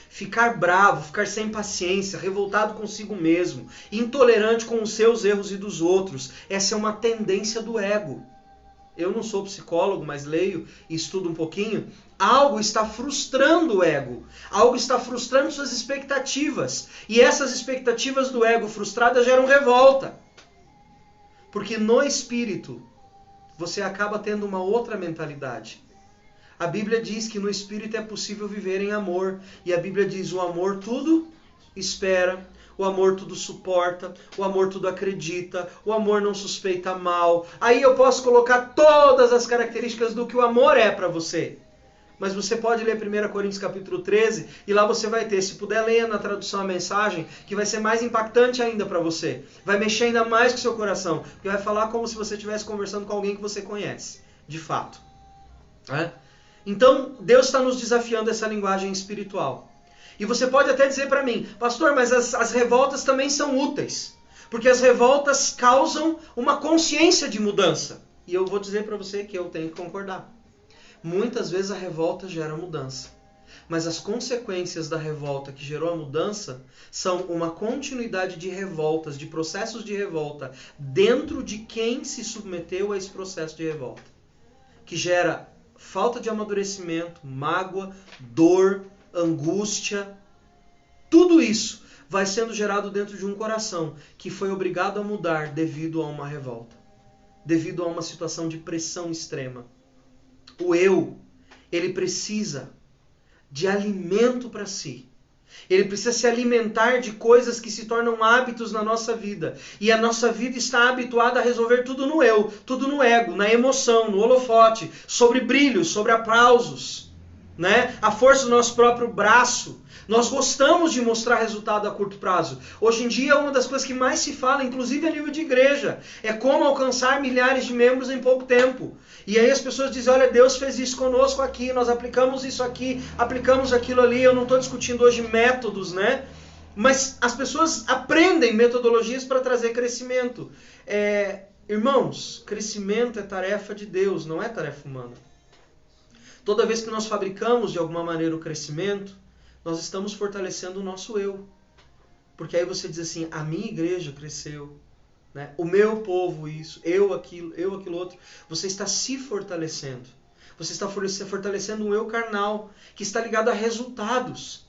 Ficar bravo, ficar sem paciência, revoltado consigo mesmo, intolerante com os seus erros e dos outros, essa é uma tendência do ego. Eu não sou psicólogo, mas leio e estudo um pouquinho. Algo está frustrando o ego. Algo está frustrando suas expectativas. E essas expectativas do ego frustradas geram revolta. Porque no espírito, você acaba tendo uma outra mentalidade. A Bíblia diz que no Espírito é possível viver em amor. E a Bíblia diz, o amor tudo espera, o amor tudo suporta, o amor tudo acredita, o amor não suspeita mal. Aí eu posso colocar todas as características do que o amor é para você. Mas você pode ler 1 Coríntios capítulo 13 e lá você vai ter, se puder ler na tradução a mensagem, que vai ser mais impactante ainda para você. Vai mexer ainda mais com o seu coração, porque vai falar como se você estivesse conversando com alguém que você conhece, de fato. Então, Deus está nos desafiando essa linguagem espiritual. E você pode até dizer para mim, pastor, mas as revoltas também são úteis. Porque as revoltas causam uma consciência de mudança. E eu vou dizer para você que eu tenho que concordar. Muitas vezes a revolta gera mudança. Mas as consequências da revolta que gerou a mudança são uma continuidade de revoltas, de processos de revolta, dentro de quem se submeteu a esse processo de revolta. Que gera falta de amadurecimento, mágoa, dor, angústia. Tudo isso vai sendo gerado dentro de um coração que foi obrigado a mudar devido a uma revolta. Devido a uma situação de pressão extrema. O eu, ele precisa de alimento para si. Ele precisa se alimentar de coisas que se tornam hábitos na nossa vida. E a nossa vida está habituada a resolver tudo no eu, tudo no ego, na emoção, no holofote, sobre brilhos, sobre aplausos, né? A força do nosso próprio braço. Nós gostamos de mostrar resultado a curto prazo. Hoje em dia, uma das coisas que mais se fala, inclusive a nível de igreja, é como alcançar milhares de membros em pouco tempo. E aí as pessoas dizem, olha, Deus fez isso conosco aqui, nós aplicamos isso aqui, aplicamos aquilo ali. Eu não estou discutindo hoje métodos, né? Mas as pessoas aprendem metodologias para trazer crescimento. Irmãos, crescimento é tarefa de Deus, não é tarefa humana. Toda vez que nós fabricamos de alguma maneira o crescimento, nós estamos fortalecendo o nosso eu. Porque aí você diz assim, a minha igreja cresceu, né? O meu povo isso, eu aquilo outro. Você está se fortalecendo. Você está fortalecendo um eu carnal, que está ligado a resultados.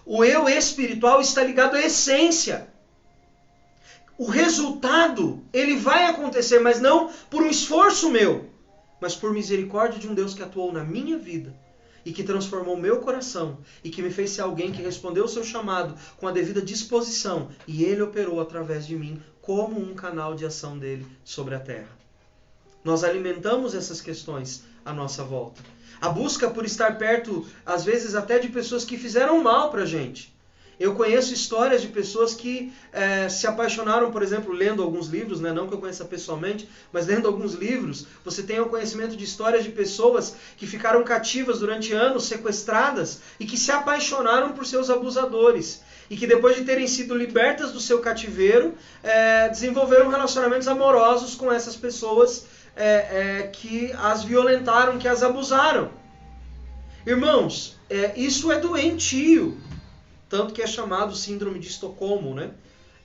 O eu espiritual está ligado à essência. O resultado, ele vai acontecer, mas não por um esforço meu, mas por misericórdia de um Deus que atuou na minha vida e que transformou o meu coração e que me fez ser alguém que respondeu o seu chamado com a devida disposição, e ele operou através de mim como um canal de ação dele sobre a terra. Nós alimentamos essas questões à nossa volta. A busca por estar perto, às vezes até de pessoas que fizeram mal pra gente. Eu conheço histórias de pessoas que se apaixonaram, por exemplo, lendo alguns livros, né? Não que eu conheça pessoalmente, mas lendo alguns livros, você tem o conhecimento de histórias de pessoas que ficaram cativas durante anos, sequestradas, e que se apaixonaram por seus abusadores. E que depois de terem sido libertas do seu cativeiro, desenvolveram relacionamentos amorosos com essas pessoas que as violentaram, que as abusaram. Irmãos, isso é doentio. Tanto que é chamado síndrome de Estocolmo, né?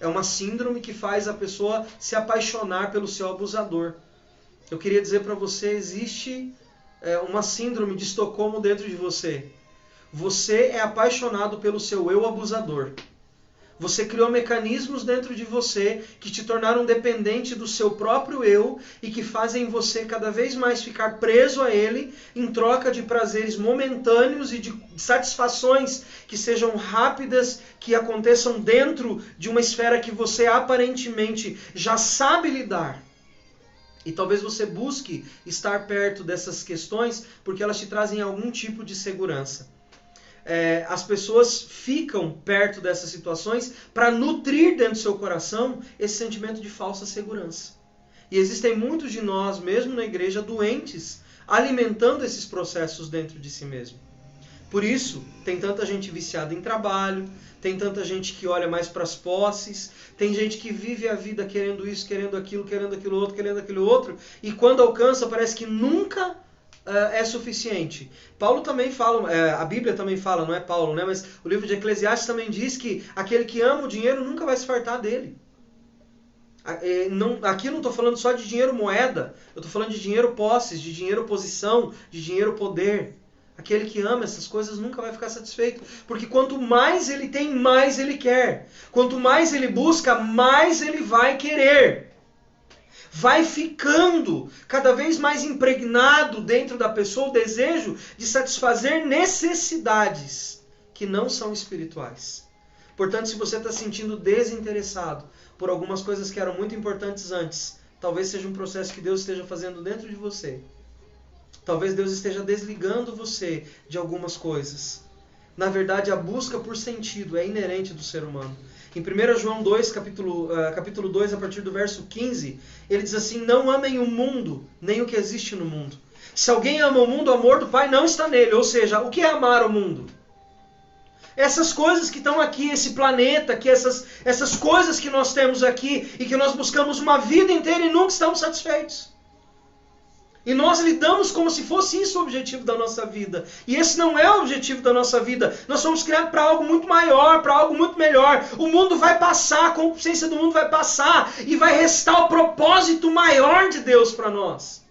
É uma síndrome que faz a pessoa se apaixonar pelo seu abusador. Eu queria dizer para você, existe uma síndrome de Estocolmo dentro de você. Você é apaixonado pelo seu eu abusador. Você criou mecanismos dentro de você que te tornaram dependente do seu próprio eu e que fazem você cada vez mais ficar preso a ele em troca de prazeres momentâneos e de satisfações que sejam rápidas, que aconteçam dentro de uma esfera que você aparentemente já sabe lidar. E talvez você busque estar perto dessas questões porque elas te trazem algum tipo de segurança. As pessoas ficam perto dessas situações para nutrir dentro do seu coração esse sentimento de falsa segurança. E existem muitos de nós, mesmo na igreja, doentes, alimentando esses processos dentro de si mesmo. Por isso, tem tanta gente viciada em trabalho, tem tanta gente que olha mais para as posses, tem gente que vive a vida querendo isso, querendo aquilo outro, e quando alcança parece que nunca é suficiente. Paulo também fala, a Bíblia também fala, não é Paulo, né? Mas o livro de Eclesiastes também diz que aquele que ama o dinheiro nunca vai se fartar dele. Aqui eu não estou falando só de dinheiro moeda, eu estou falando de dinheiro posses, de dinheiro posição, de dinheiro poder. Aquele que ama essas coisas nunca vai ficar satisfeito, porque quanto mais ele tem, mais ele quer. Quanto mais ele busca, mais ele vai querer. Vai ficando cada vez mais impregnado dentro da pessoa o desejo de satisfazer necessidades que não são espirituais. Portanto, se você está se sentindo desinteressado por algumas coisas que eram muito importantes antes, talvez seja um processo que Deus esteja fazendo dentro de você. Talvez Deus esteja desligando você de algumas coisas. Na verdade, a busca por sentido é inerente do ser humano. Em 1 João 2, capítulo 2, a partir do verso 15, ele diz assim: não amem o mundo, nem o que existe no mundo. Se alguém ama o mundo, o amor do Pai não está nele. Ou seja, o que é amar o mundo? Essas coisas que estão aqui, esse planeta, que essas coisas que nós temos aqui e que nós buscamos uma vida inteira e nunca estamos satisfeitos. E nós lidamos como se fosse isso o objetivo da nossa vida. E esse não é o objetivo da nossa vida. Nós somos criados para algo muito maior, para algo muito melhor. O mundo vai passar, a concupiscência do mundo vai passar e vai restar o propósito maior de Deus para nós.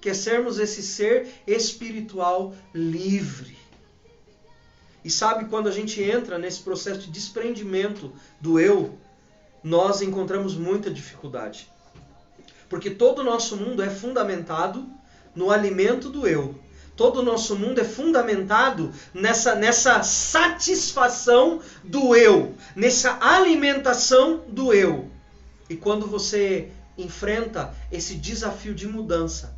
Que é sermos esse ser espiritual livre. E sabe, quando a gente entra nesse processo de desprendimento do eu, nós encontramos muita dificuldade. Porque todo o nosso mundo é fundamentado no alimento do eu. Todo o nosso mundo é fundamentado nessa satisfação do eu, nessa alimentação do eu. E quando você enfrenta esse desafio de mudança,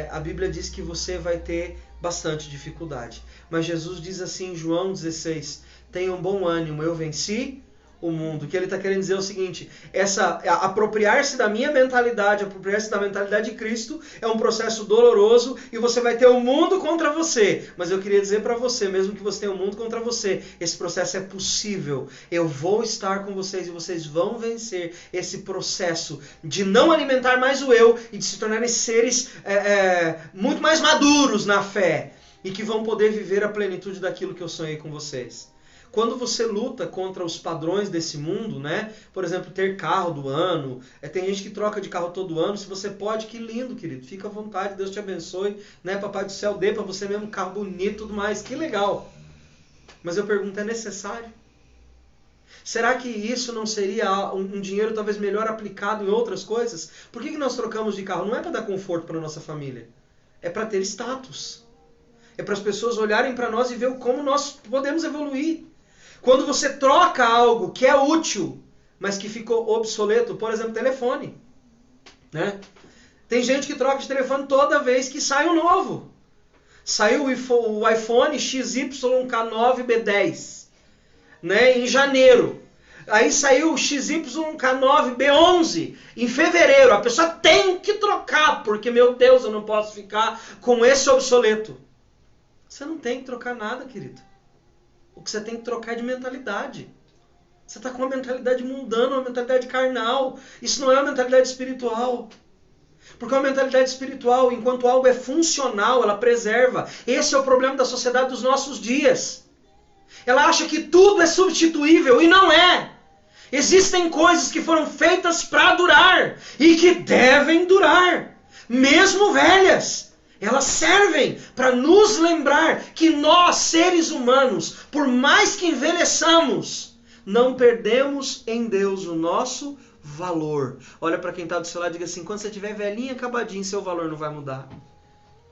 a Bíblia diz que você vai ter bastante dificuldade. Mas Jesus diz assim em João 16, tenham bom ânimo, eu venci o mundo. O que ele está querendo dizer é o seguinte: apropriar-se da minha mentalidade, apropriar-se da mentalidade de Cristo é um processo doloroso e você vai ter o mundo contra você. Mas eu queria dizer para você, mesmo que você tenha o mundo contra você, esse processo é possível. Eu vou estar com vocês e vocês vão vencer esse processo de não alimentar mais o eu e de se tornarem seres muito mais maduros na fé e que vão poder viver a plenitude daquilo que eu sonhei com vocês. Quando você luta contra os padrões desse mundo, né? Por exemplo, ter carro do ano. Tem gente que troca de carro todo ano. Se você pode, que lindo, querido. Fica à vontade, Deus te abençoe. Né? Papai do céu dê para você mesmo um carro bonito e tudo mais. Que legal. Mas eu pergunto, é necessário? Será que isso não seria um dinheiro talvez melhor aplicado em outras coisas? Por que nós trocamos de carro? Não é para dar conforto para a nossa família. É para ter status. É para as pessoas olharem para nós e ver como nós podemos evoluir. Quando você troca algo que é útil, mas que ficou obsoleto, por exemplo, telefone. Né? Tem gente que troca de telefone toda vez que sai um novo. Saiu o iPhone XYK9B10, né, em janeiro. Aí saiu o XYK9B11 em fevereiro. A pessoa tem que trocar, porque, meu Deus, eu não posso ficar com esse obsoleto. Você não tem que trocar nada, querido. O que você tem que trocar é de mentalidade. Você está com uma mentalidade mundana, uma mentalidade carnal. Isso não é uma mentalidade espiritual. Porque uma mentalidade espiritual, enquanto algo é funcional, ela preserva. Esse é o problema da sociedade dos nossos dias. Ela acha que tudo é substituível e não é. Existem coisas que foram feitas para durar e que devem durar, mesmo velhas. Elas servem para nos lembrar que nós, seres humanos, por mais que envelheçamos, não perdemos em Deus o nosso valor. Olha para quem está do seu lado e diga assim: quando você estiver velhinho, acabadinho, seu valor não vai mudar.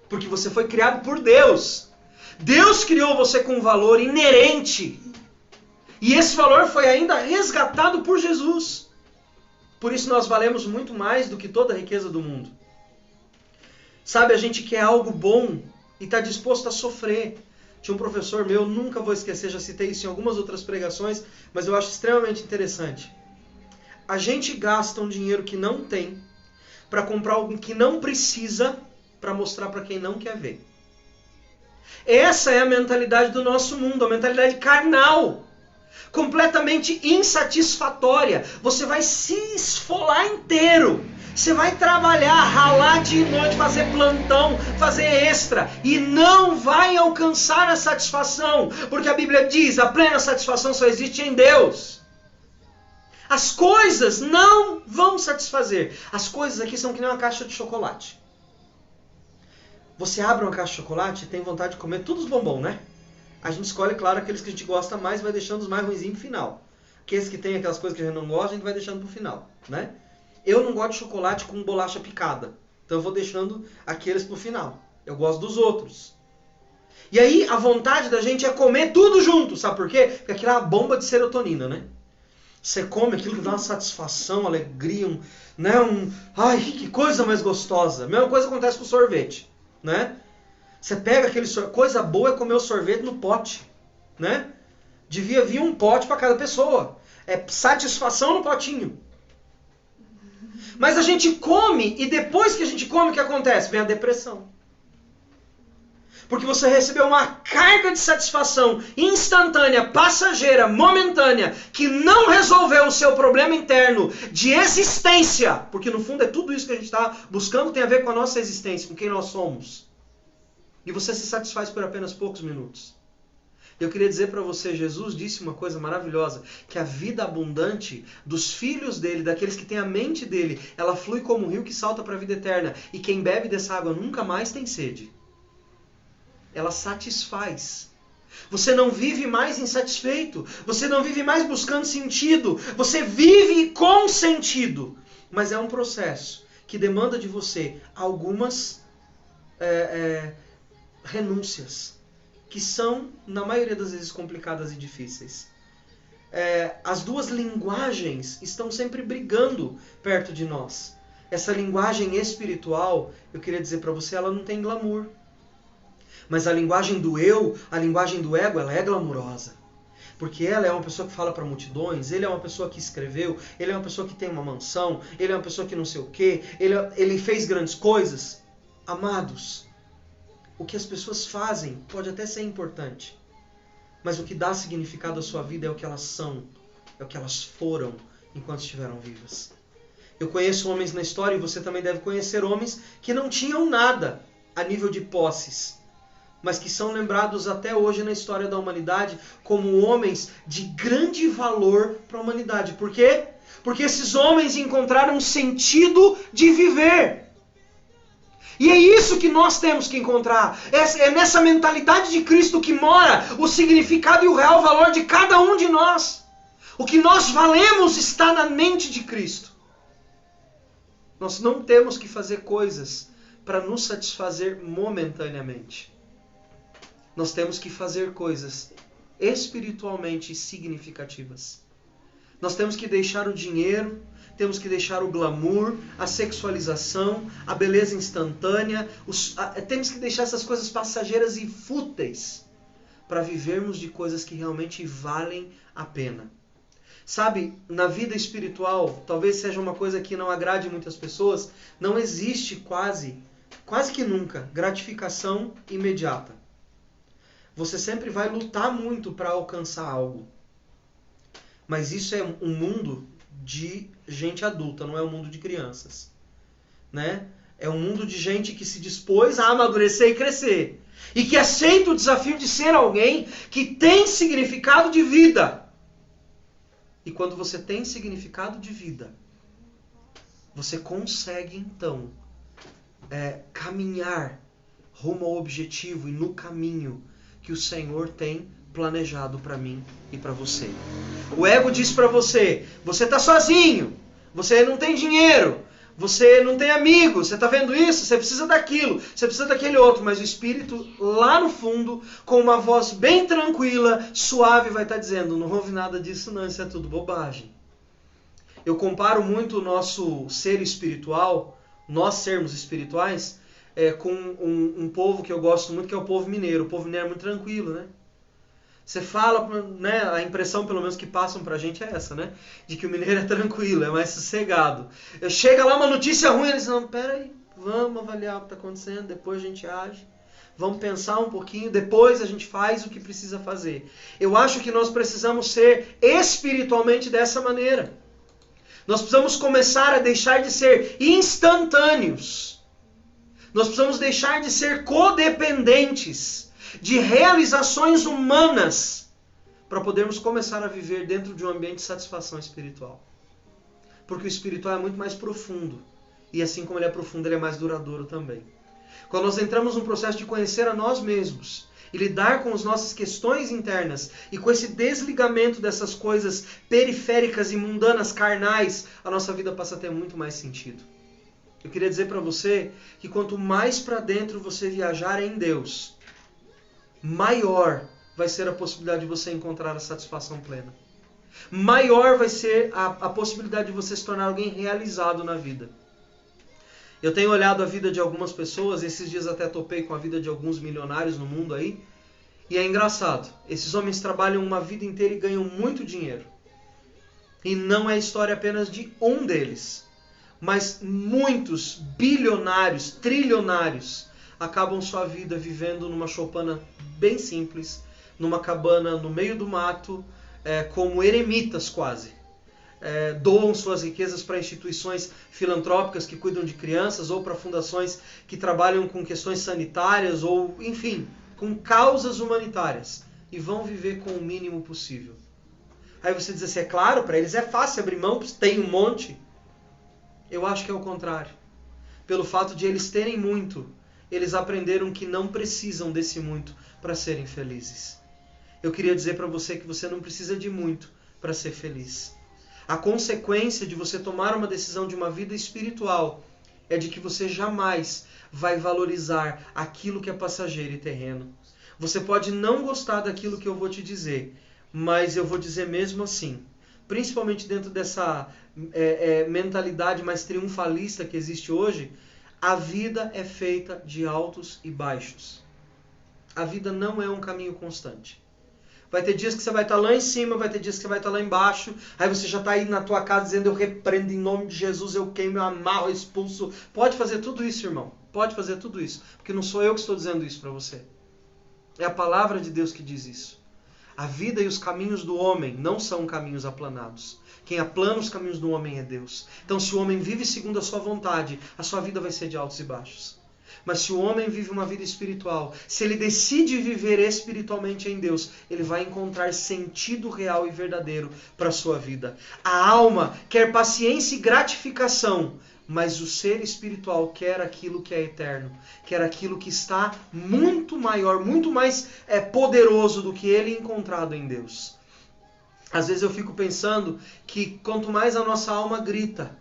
Porque você foi criado por Deus. Deus criou você com um valor inerente. E esse valor foi ainda resgatado por Jesus. Por isso nós valemos muito mais do que toda a riqueza do mundo. Sabe, a gente quer algo bom e está disposto a sofrer. Tinha um professor meu, nunca vou esquecer, já citei isso em algumas outras pregações, mas eu acho extremamente interessante. A gente gasta um dinheiro que não tem para comprar algo que não precisa para mostrar para quem não quer ver. Essa é a mentalidade do nosso mundo, a mentalidade carnal. Completamente insatisfatória. Você vai se esfolar inteiro. Você vai trabalhar, ralar de noite, fazer plantão, fazer extra. E não vai alcançar a satisfação. Porque a Bíblia diz, a plena satisfação só existe em Deus. As coisas não vão satisfazer. As coisas aqui são que nem uma caixa de chocolate. Você abre uma caixa de chocolate e tem vontade de comer todos os bombons, né? A gente escolhe, claro, aqueles que a gente gosta mais e vai deixando os mais ruinzinhos pro final. Aqueles que tem aquelas coisas que a gente não gosta, a gente vai deixando pro final, né? Eu não gosto de chocolate com bolacha picada. Então eu vou deixando aqueles pro final. Eu gosto dos outros. E aí a vontade da gente é comer tudo junto. Sabe por quê? Porque aquilo é uma bomba de serotonina, né? Você come aquilo que dá uma satisfação, alegria, ai, que coisa mais gostosa. A mesma coisa acontece com o sorvete, né? Você pega aquele sorvete, coisa boa é comer o sorvete no pote, né? Devia vir um pote para cada pessoa. É satisfação no potinho. Mas a gente come e depois que a gente come, o que acontece? Vem a depressão. Porque você recebeu uma carga de satisfação instantânea, passageira, momentânea, que não resolveu o seu problema interno de existência. Porque no fundo é tudo isso que a gente está buscando, tem a ver com a nossa existência, com quem nós somos. E você se satisfaz por apenas poucos minutos. Eu queria dizer para você, Jesus disse uma coisa maravilhosa, que a vida abundante dos filhos dele, daqueles que têm a mente dele, ela flui como um rio que salta para a vida eterna. E quem bebe dessa água nunca mais tem sede. Ela satisfaz. Você não vive mais insatisfeito. Você não vive mais buscando sentido. Você vive com sentido. Mas é um processo que demanda de você algumas renúncias, que são, na maioria das vezes, complicadas e difíceis. As duas linguagens estão sempre brigando perto de nós. Essa linguagem espiritual, eu queria dizer para você, ela não tem glamour. Mas a linguagem do eu, a linguagem do ego, ela é glamurosa. porque ela é uma pessoa que fala para multidões, ele é uma pessoa que escreveu, ele é uma pessoa que tem uma mansão, ele é uma pessoa que não sei o quê, ele fez grandes coisas. Amados, o que as pessoas fazem pode até ser importante, mas o que dá significado à sua vida é o que elas são, é o que elas foram enquanto estiveram vivas. Eu conheço homens na história, e você também deve conhecer homens que não tinham nada a nível de posses, mas que são lembrados até hoje na história da humanidade como homens de grande valor para a humanidade. Por quê? Porque esses homens encontraram um sentido de viver. E é isso que nós temos que encontrar. É nessa mentalidade de Cristo que mora o significado e o real valor de cada um de nós. O que nós valemos está na mente de Cristo. Nós não temos que fazer coisas para nos satisfazer momentaneamente. Nós temos que fazer coisas espiritualmente significativas. Nós temos que deixar o dinheiro, temos que deixar o glamour, a sexualização, a beleza instantânea, temos que deixar essas coisas passageiras e fúteis para vivermos de coisas que realmente valem a pena. Sabe, na vida espiritual, talvez seja uma coisa que não agrade muitas pessoas, não existe quase que nunca gratificação imediata. Você sempre vai lutar muito para alcançar algo. Mas isso é um mundo de gente adulta, não é um mundo de crianças. Né? É um mundo de gente que se dispôs a amadurecer e crescer. E que aceita o desafio de ser alguém que tem significado de vida. E quando você tem significado de vida, você consegue então caminhar rumo ao objetivo e no caminho que o Senhor tem planejado para mim e para você. O ego diz para você, você está sozinho, você não tem dinheiro, você não tem amigos, você está vendo isso? Você precisa daquilo, você precisa daquele outro. Mas o Espírito, lá no fundo, com uma voz bem tranquila, suave, vai estar dizendo, não houve nada disso não, isso é tudo bobagem. Eu comparo muito o nosso ser espiritual, nós sermos espirituais, com um povo que eu gosto muito, que é o povo mineiro. O povo mineiro é muito tranquilo, né? Você fala, né, a impressão pelo menos que passam pra gente é essa, né? De que o mineiro é tranquilo, é mais sossegado. Chega lá uma notícia ruim, eles dizem, não, peraí, vamos avaliar o que está acontecendo, depois a gente age. Vamos pensar um pouquinho, depois a gente faz o que precisa fazer. Eu acho que nós precisamos ser espiritualmente dessa maneira. Nós precisamos começar a deixar de ser instantâneos. Nós precisamos deixar de ser codependentes de realizações humanas para podermos começar a viver dentro de um ambiente de satisfação espiritual. Porque o espiritual é muito mais profundo. E assim como ele é profundo, ele é mais duradouro também. Quando nós entramos num processo de conhecer a nós mesmos e lidar com as nossas questões internas e com esse desligamento dessas coisas periféricas e mundanas, carnais, a nossa vida passa a ter muito mais sentido. Eu queria dizer para você que quanto mais para dentro você viajar em Deus, maior vai ser a possibilidade de você encontrar a satisfação plena. Maior vai ser a possibilidade de você se tornar alguém realizado na vida. Eu tenho olhado a vida de algumas pessoas, esses dias até topei com a vida de alguns milionários no mundo aí, e é engraçado. Esses homens trabalham uma vida inteira e ganham muito dinheiro. E não é a história apenas de um deles, mas muitos bilionários, trilionários, acabam sua vida vivendo numa choupana bem simples, numa cabana no meio do mato, como eremitas quase. Doam suas riquezas para instituições filantrópicas que cuidam de crianças ou para fundações que trabalham com questões sanitárias ou, enfim, com causas humanitárias e vão viver com o mínimo possível. Aí você diz assim, é claro, para eles é fácil abrir mão, tem um monte. Eu acho que é o contrário. Pelo fato de eles terem muito, eles aprenderam que não precisam desse muito para serem felizes. Eu queria dizer para você que você não precisa de muito para ser feliz. A consequência de você tomar uma decisão de uma vida espiritual é de que você jamais vai valorizar aquilo que é passageiro e terreno. Você pode não gostar daquilo que eu vou te dizer, mas eu vou dizer mesmo assim. Principalmente dentro dessa mentalidade mais triunfalista que existe hoje, a vida é feita de altos e baixos. A vida não é um caminho constante. Vai ter dias que você vai estar lá em cima, vai ter dias que você vai estar lá embaixo. Aí você já está aí na tua casa dizendo, eu repreendo em nome de Jesus, eu queimo, eu amarro, eu expulso. Pode fazer tudo isso, irmão. Pode fazer tudo isso. Porque não sou eu que estou dizendo isso para você. É a palavra de Deus que diz isso. A vida e os caminhos do homem não são caminhos aplanados. Quem aplana os caminhos do homem é Deus. Então se o homem vive segundo a sua vontade, a sua vida vai ser de altos e baixos. Mas se o homem vive uma vida espiritual, se ele decide viver espiritualmente em Deus, ele vai encontrar sentido real e verdadeiro para a sua vida. A alma quer paciência e gratificação, mas o ser espiritual quer aquilo que é eterno, quer aquilo que está muito maior, muito mais poderoso do que ele encontrado em Deus. Às vezes eu fico pensando que quanto mais a nossa alma grita,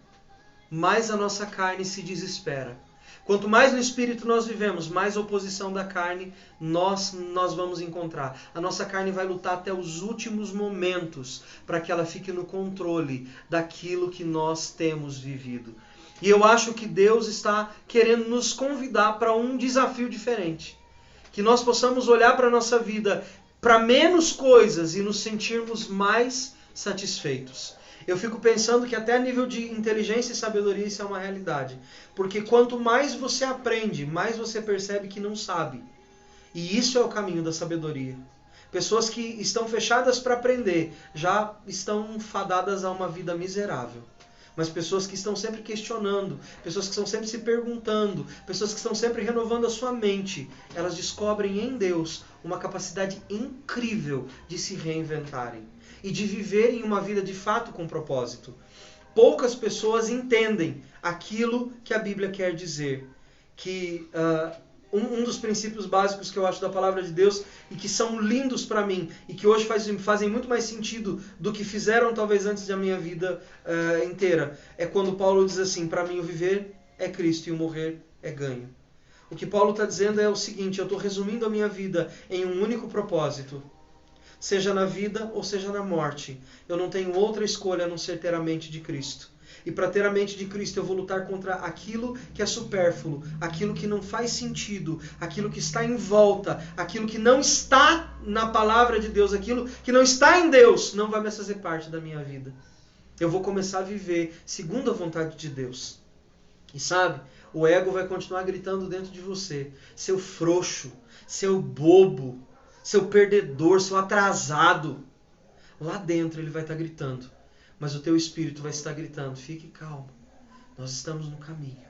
mais a nossa carne se desespera. Quanto mais no Espírito nós vivemos, mais oposição da carne nós vamos encontrar. A nossa carne vai lutar até os últimos momentos para que ela fique no controle daquilo que nós temos vivido. E eu acho que Deus está querendo nos convidar para um desafio diferente. Que nós possamos olhar para a nossa vida, para menos coisas e nos sentirmos mais satisfeitos. Eu fico pensando que até a nível de inteligência e sabedoria isso é uma realidade. Porque quanto mais você aprende, mais você percebe que não sabe. E isso é o caminho da sabedoria. Pessoas que estão fechadas para aprender já estão fadadas a uma vida miserável. Mas pessoas que estão sempre questionando, pessoas que estão sempre se perguntando, pessoas que estão sempre renovando a sua mente, elas descobrem em Deus uma capacidade incrível de se reinventarem e de viverem uma vida de fato com propósito. Poucas pessoas entendem aquilo que a Bíblia quer dizer. Que um dos princípios básicos que eu acho da palavra de Deus e que são lindos para mim e que hoje fazem muito mais sentido do que fizeram talvez antes da minha vida inteira, é quando Paulo diz assim, para mim o viver é Cristo e o morrer é ganho. O que Paulo está dizendo é o seguinte, eu estou resumindo a minha vida em um único propósito. Seja na vida ou seja na morte. Eu não tenho outra escolha a não ser ter a mente de Cristo. E para ter a mente de Cristo eu vou lutar contra aquilo que é supérfluo, aquilo que não faz sentido, aquilo que está em volta, aquilo que não está na palavra de Deus, aquilo que não está em Deus, não vai mais fazer parte da minha vida. Eu vou começar a viver segundo a vontade de Deus. E sabe, o ego vai continuar gritando dentro de você. Seu frouxo, seu bobo, seu perdedor, seu atrasado. Lá dentro ele vai estar gritando. Mas o teu espírito vai estar gritando, fique calmo. Nós estamos no caminho.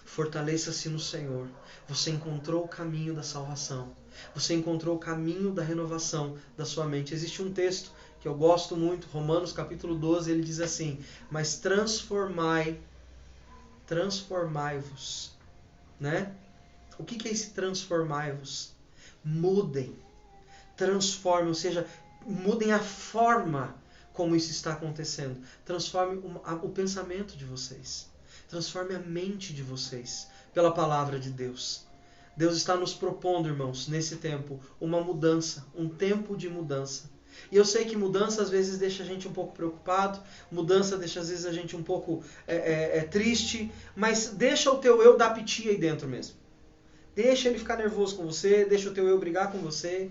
Fortaleça-se no Senhor. Você encontrou o caminho da salvação. Você encontrou o caminho da renovação da sua mente. Existe um texto que eu gosto muito, Romanos capítulo 12, ele diz assim, mas transformai-vos. Né? O que é esse transformai-vos? Mudem. Transformem, ou seja, mudem a forma como isso está acontecendo. Transforme o pensamento de vocês. Transforme a mente de vocês pela palavra de Deus. Deus está nos propondo, irmãos, nesse tempo, uma mudança, um tempo de mudança. E eu sei que mudança às vezes deixa a gente um pouco preocupado, mudança deixa às vezes a gente um pouco triste, mas deixa o teu eu dar piti aí dentro mesmo. Deixa ele ficar nervoso com você, deixa o teu eu brigar com você.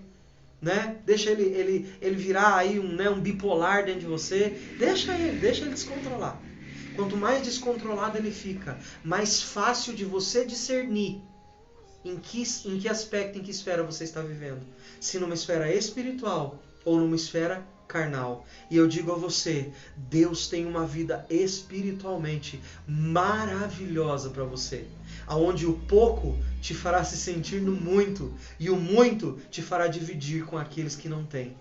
Né? Deixa ele virar aí um bipolar dentro de você. Deixa ele descontrolar. Quanto mais descontrolado ele fica, mais fácil de você discernir em que aspecto, em que esfera você está vivendo. Se numa esfera espiritual ou numa esfera carnal. E eu digo a você, Deus tem uma vida espiritualmente maravilhosa para você. Aonde o pouco te fará se sentir no muito, e o muito te fará dividir com aqueles que não têm.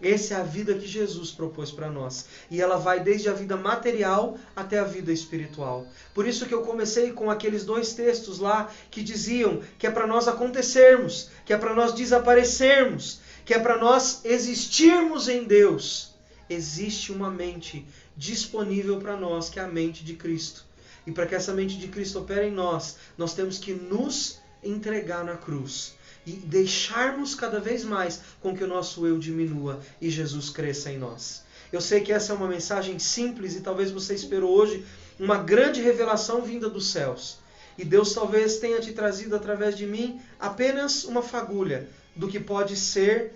Essa é a vida que Jesus propôs para nós. E ela vai desde a vida material até a vida espiritual. Por isso que eu comecei com aqueles 2 textos lá que diziam que é para nós acontecermos, que é para nós desaparecermos, que é para nós existirmos em Deus. Existe uma mente disponível para nós, que é a mente de Cristo. E para que essa mente de Cristo opere em nós, nós temos que nos entregar na cruz. E deixarmos cada vez mais com que o nosso eu diminua e Jesus cresça em nós. Eu sei que essa é uma mensagem simples e talvez você esperou hoje uma grande revelação vinda dos céus. E Deus talvez tenha te trazido através de mim apenas uma fagulha do que pode ser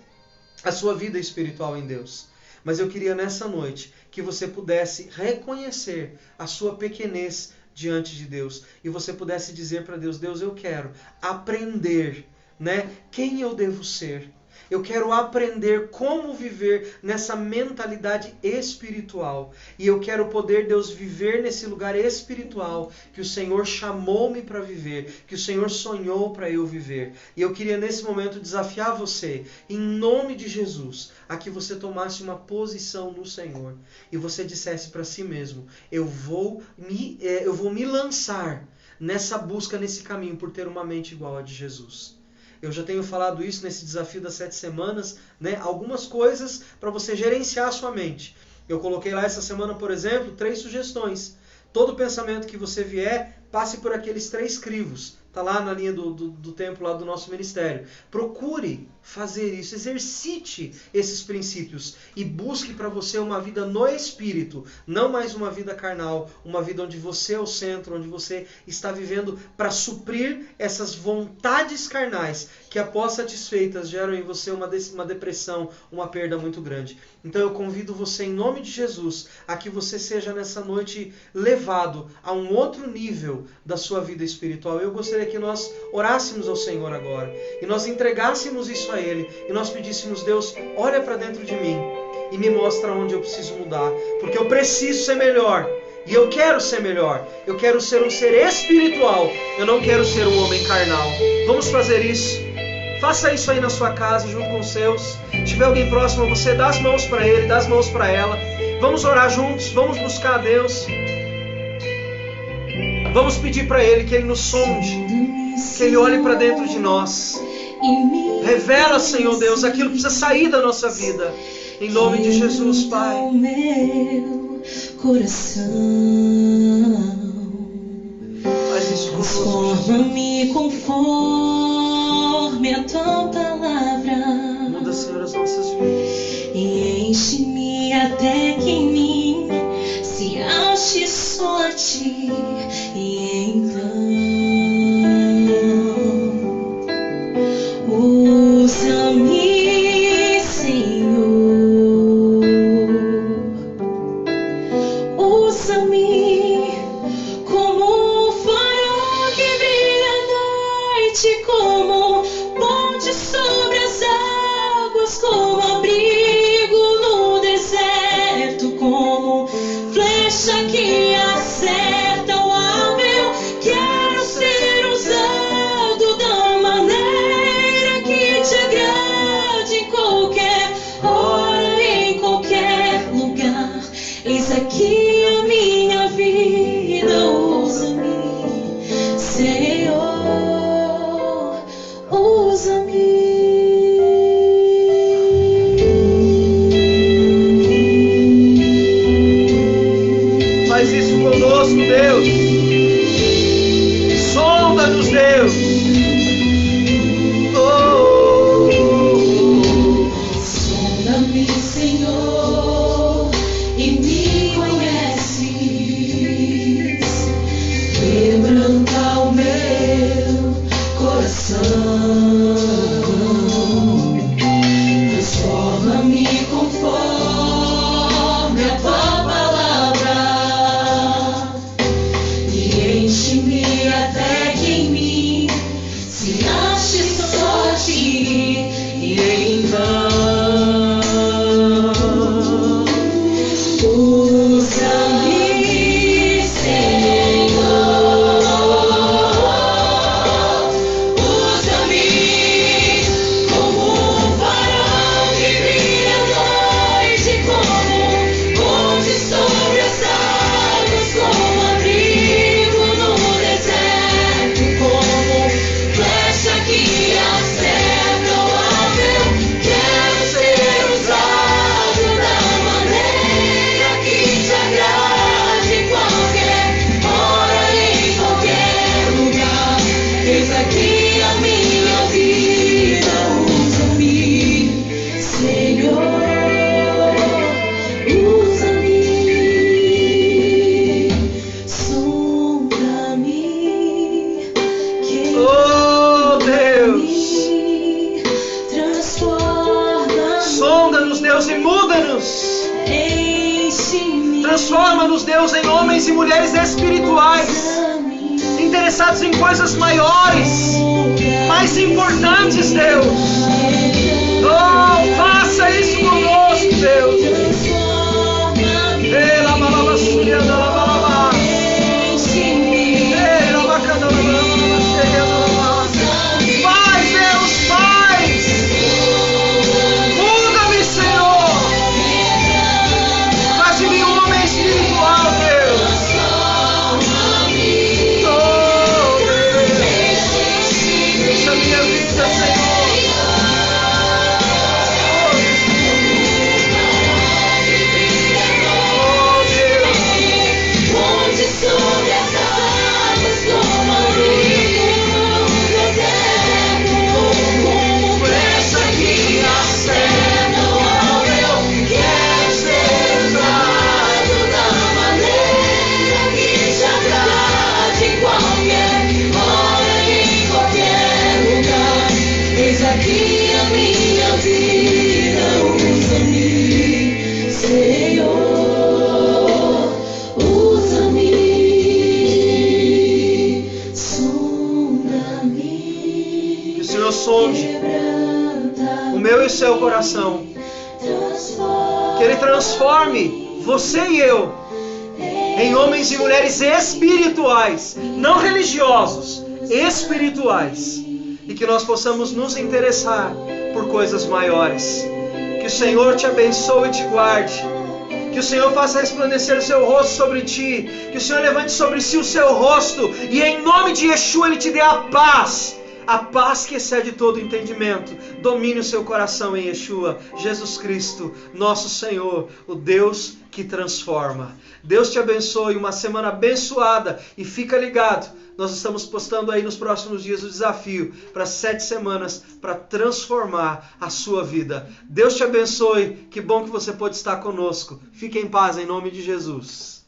a sua vida espiritual em Deus. Mas eu queria nessa noite que você pudesse reconhecer a sua pequenez diante de Deus. E você pudesse dizer para Deus: Deus, eu quero aprender, né, quem eu devo ser. Eu quero aprender como viver nessa mentalidade espiritual. E eu quero poder, Deus, viver nesse lugar espiritual que o Senhor chamou-me para viver, que o Senhor sonhou para eu viver. E eu queria nesse momento desafiar você, em nome de Jesus, a que você tomasse uma posição no Senhor. E você dissesse para si mesmo: eu vou me lançar nessa busca, nesse caminho, por ter uma mente igual a de Jesus. Eu já tenho falado isso nesse desafio das 7 semanas, né? Algumas coisas para você gerenciar a sua mente. Eu coloquei lá essa semana, por exemplo, 3 sugestões. Todo pensamento que você vier, passe por aqueles 3 crivos. Está lá na linha do tempo lá do nosso ministério. Procure fazer isso, exercite esses princípios e busque para você uma vida no Espírito, não mais uma vida carnal, uma vida onde você é o centro, onde você está vivendo para suprir essas vontades carnais que, após satisfeitas, geram em você uma depressão, uma perda muito grande. Então eu convido você, em nome de Jesus, a que você seja nessa noite levado a um outro nível da sua vida espiritual. Eu gostaria que nós orássemos ao Senhor agora e nós entregássemos isso a Ele e nós pedíssemos: Deus, olha para dentro de mim e me mostra onde eu preciso mudar, porque eu preciso ser melhor e eu quero ser melhor. Eu quero ser um ser espiritual, eu não quero ser um homem carnal. Vamos fazer isso. Faça isso aí na sua casa, junto com os seus. Se tiver alguém próximo a você, dá as mãos para ele, dá as mãos para ela. Vamos orar juntos, vamos buscar a Deus. Vamos pedir para Ele que Ele nos sonde, que Ele olhe para dentro de nós. Revela, Senhor Deus, aquilo que precisa sair da nossa vida. Em nome de Jesus, Pai. Faz isso conosco. Transforma-me conforme a tua palavra. Muda, Senhor, as nossas vidas. E enche-me até que em mim se ache só a ti. E então usa-me, Senhor. Usa-me como um farol que brilha à noite, como ponte sobre as águas, como abrigo no deserto, como flecha que acerta o alvo. Eu quero ser usado da maneira que te agrade, em qualquer hora, em qualquer lugar. Eis aqui a minha vida, usa-me, Senhor, usa-me. Faz isso conosco, Deus. Sonda-nos, Deus. Sonda-me, Senhor, e me conheces. Quebranta o meu coração. Transforma-me conforme a tua palavra. E enche-me até que em mim se ache só a ti. E então usa-me, Senhor. Usa-me como um farol que brilha à noite, como ponte sobre as águas, como abrigo no deserto, como flecha que acerta o alvo. Eu quero ser usado da maneira que te agrade, em qualquer hora, em qualquer lugar. Eis aqui a minha vida, usa-me, Senhor, usa-me, sonda-me, Oh, Deus. transforma-me. Deus. Enche-me. Transforma-nos, Deus, em homens e mulheres espirituais, interessados em coisas maiores, mais importantes, Deus. Oh, faça isso conosco, Deus. Faz, Deus, faz. Muda-me, Senhor. Faz de mim um homem espiritual, Deus. Oh, Deus. Enche a minha vida, Senhor. Oh, Deus. Onde sobre as águas como abrigo no deserto, como brecha que acena o alvo, eu quero ser usado da maneira que te agrade em qualquer hora e em qualquer lugar. Eis aqui a minha vida, usa-me, Senhor. Usa-me, sonda-me, Que o Senhor sonde quebranta, o meu e o seu coração. transforma. Que Ele transforme você e eu em homens e mulheres espirituais, não religiosos, espirituais. E que nós possamos nos interessar por coisas maiores. Que o Senhor te abençoe e te guarde. Que o Senhor faça resplandecer o seu rosto sobre ti. Que o Senhor levante sobre si o seu rosto. E em nome de Yeshua Ele te dê a paz. A paz que excede todo entendimento. Domine o seu coração em Yeshua, Jesus Cristo, nosso Senhor, o Deus que transforma. Deus te abençoe, uma semana abençoada. E fica ligado, nós estamos postando aí nos próximos dias o desafio para 7 semanas para transformar a sua vida. Deus te abençoe, que bom que você pôde estar conosco. Fique em paz em nome de Jesus.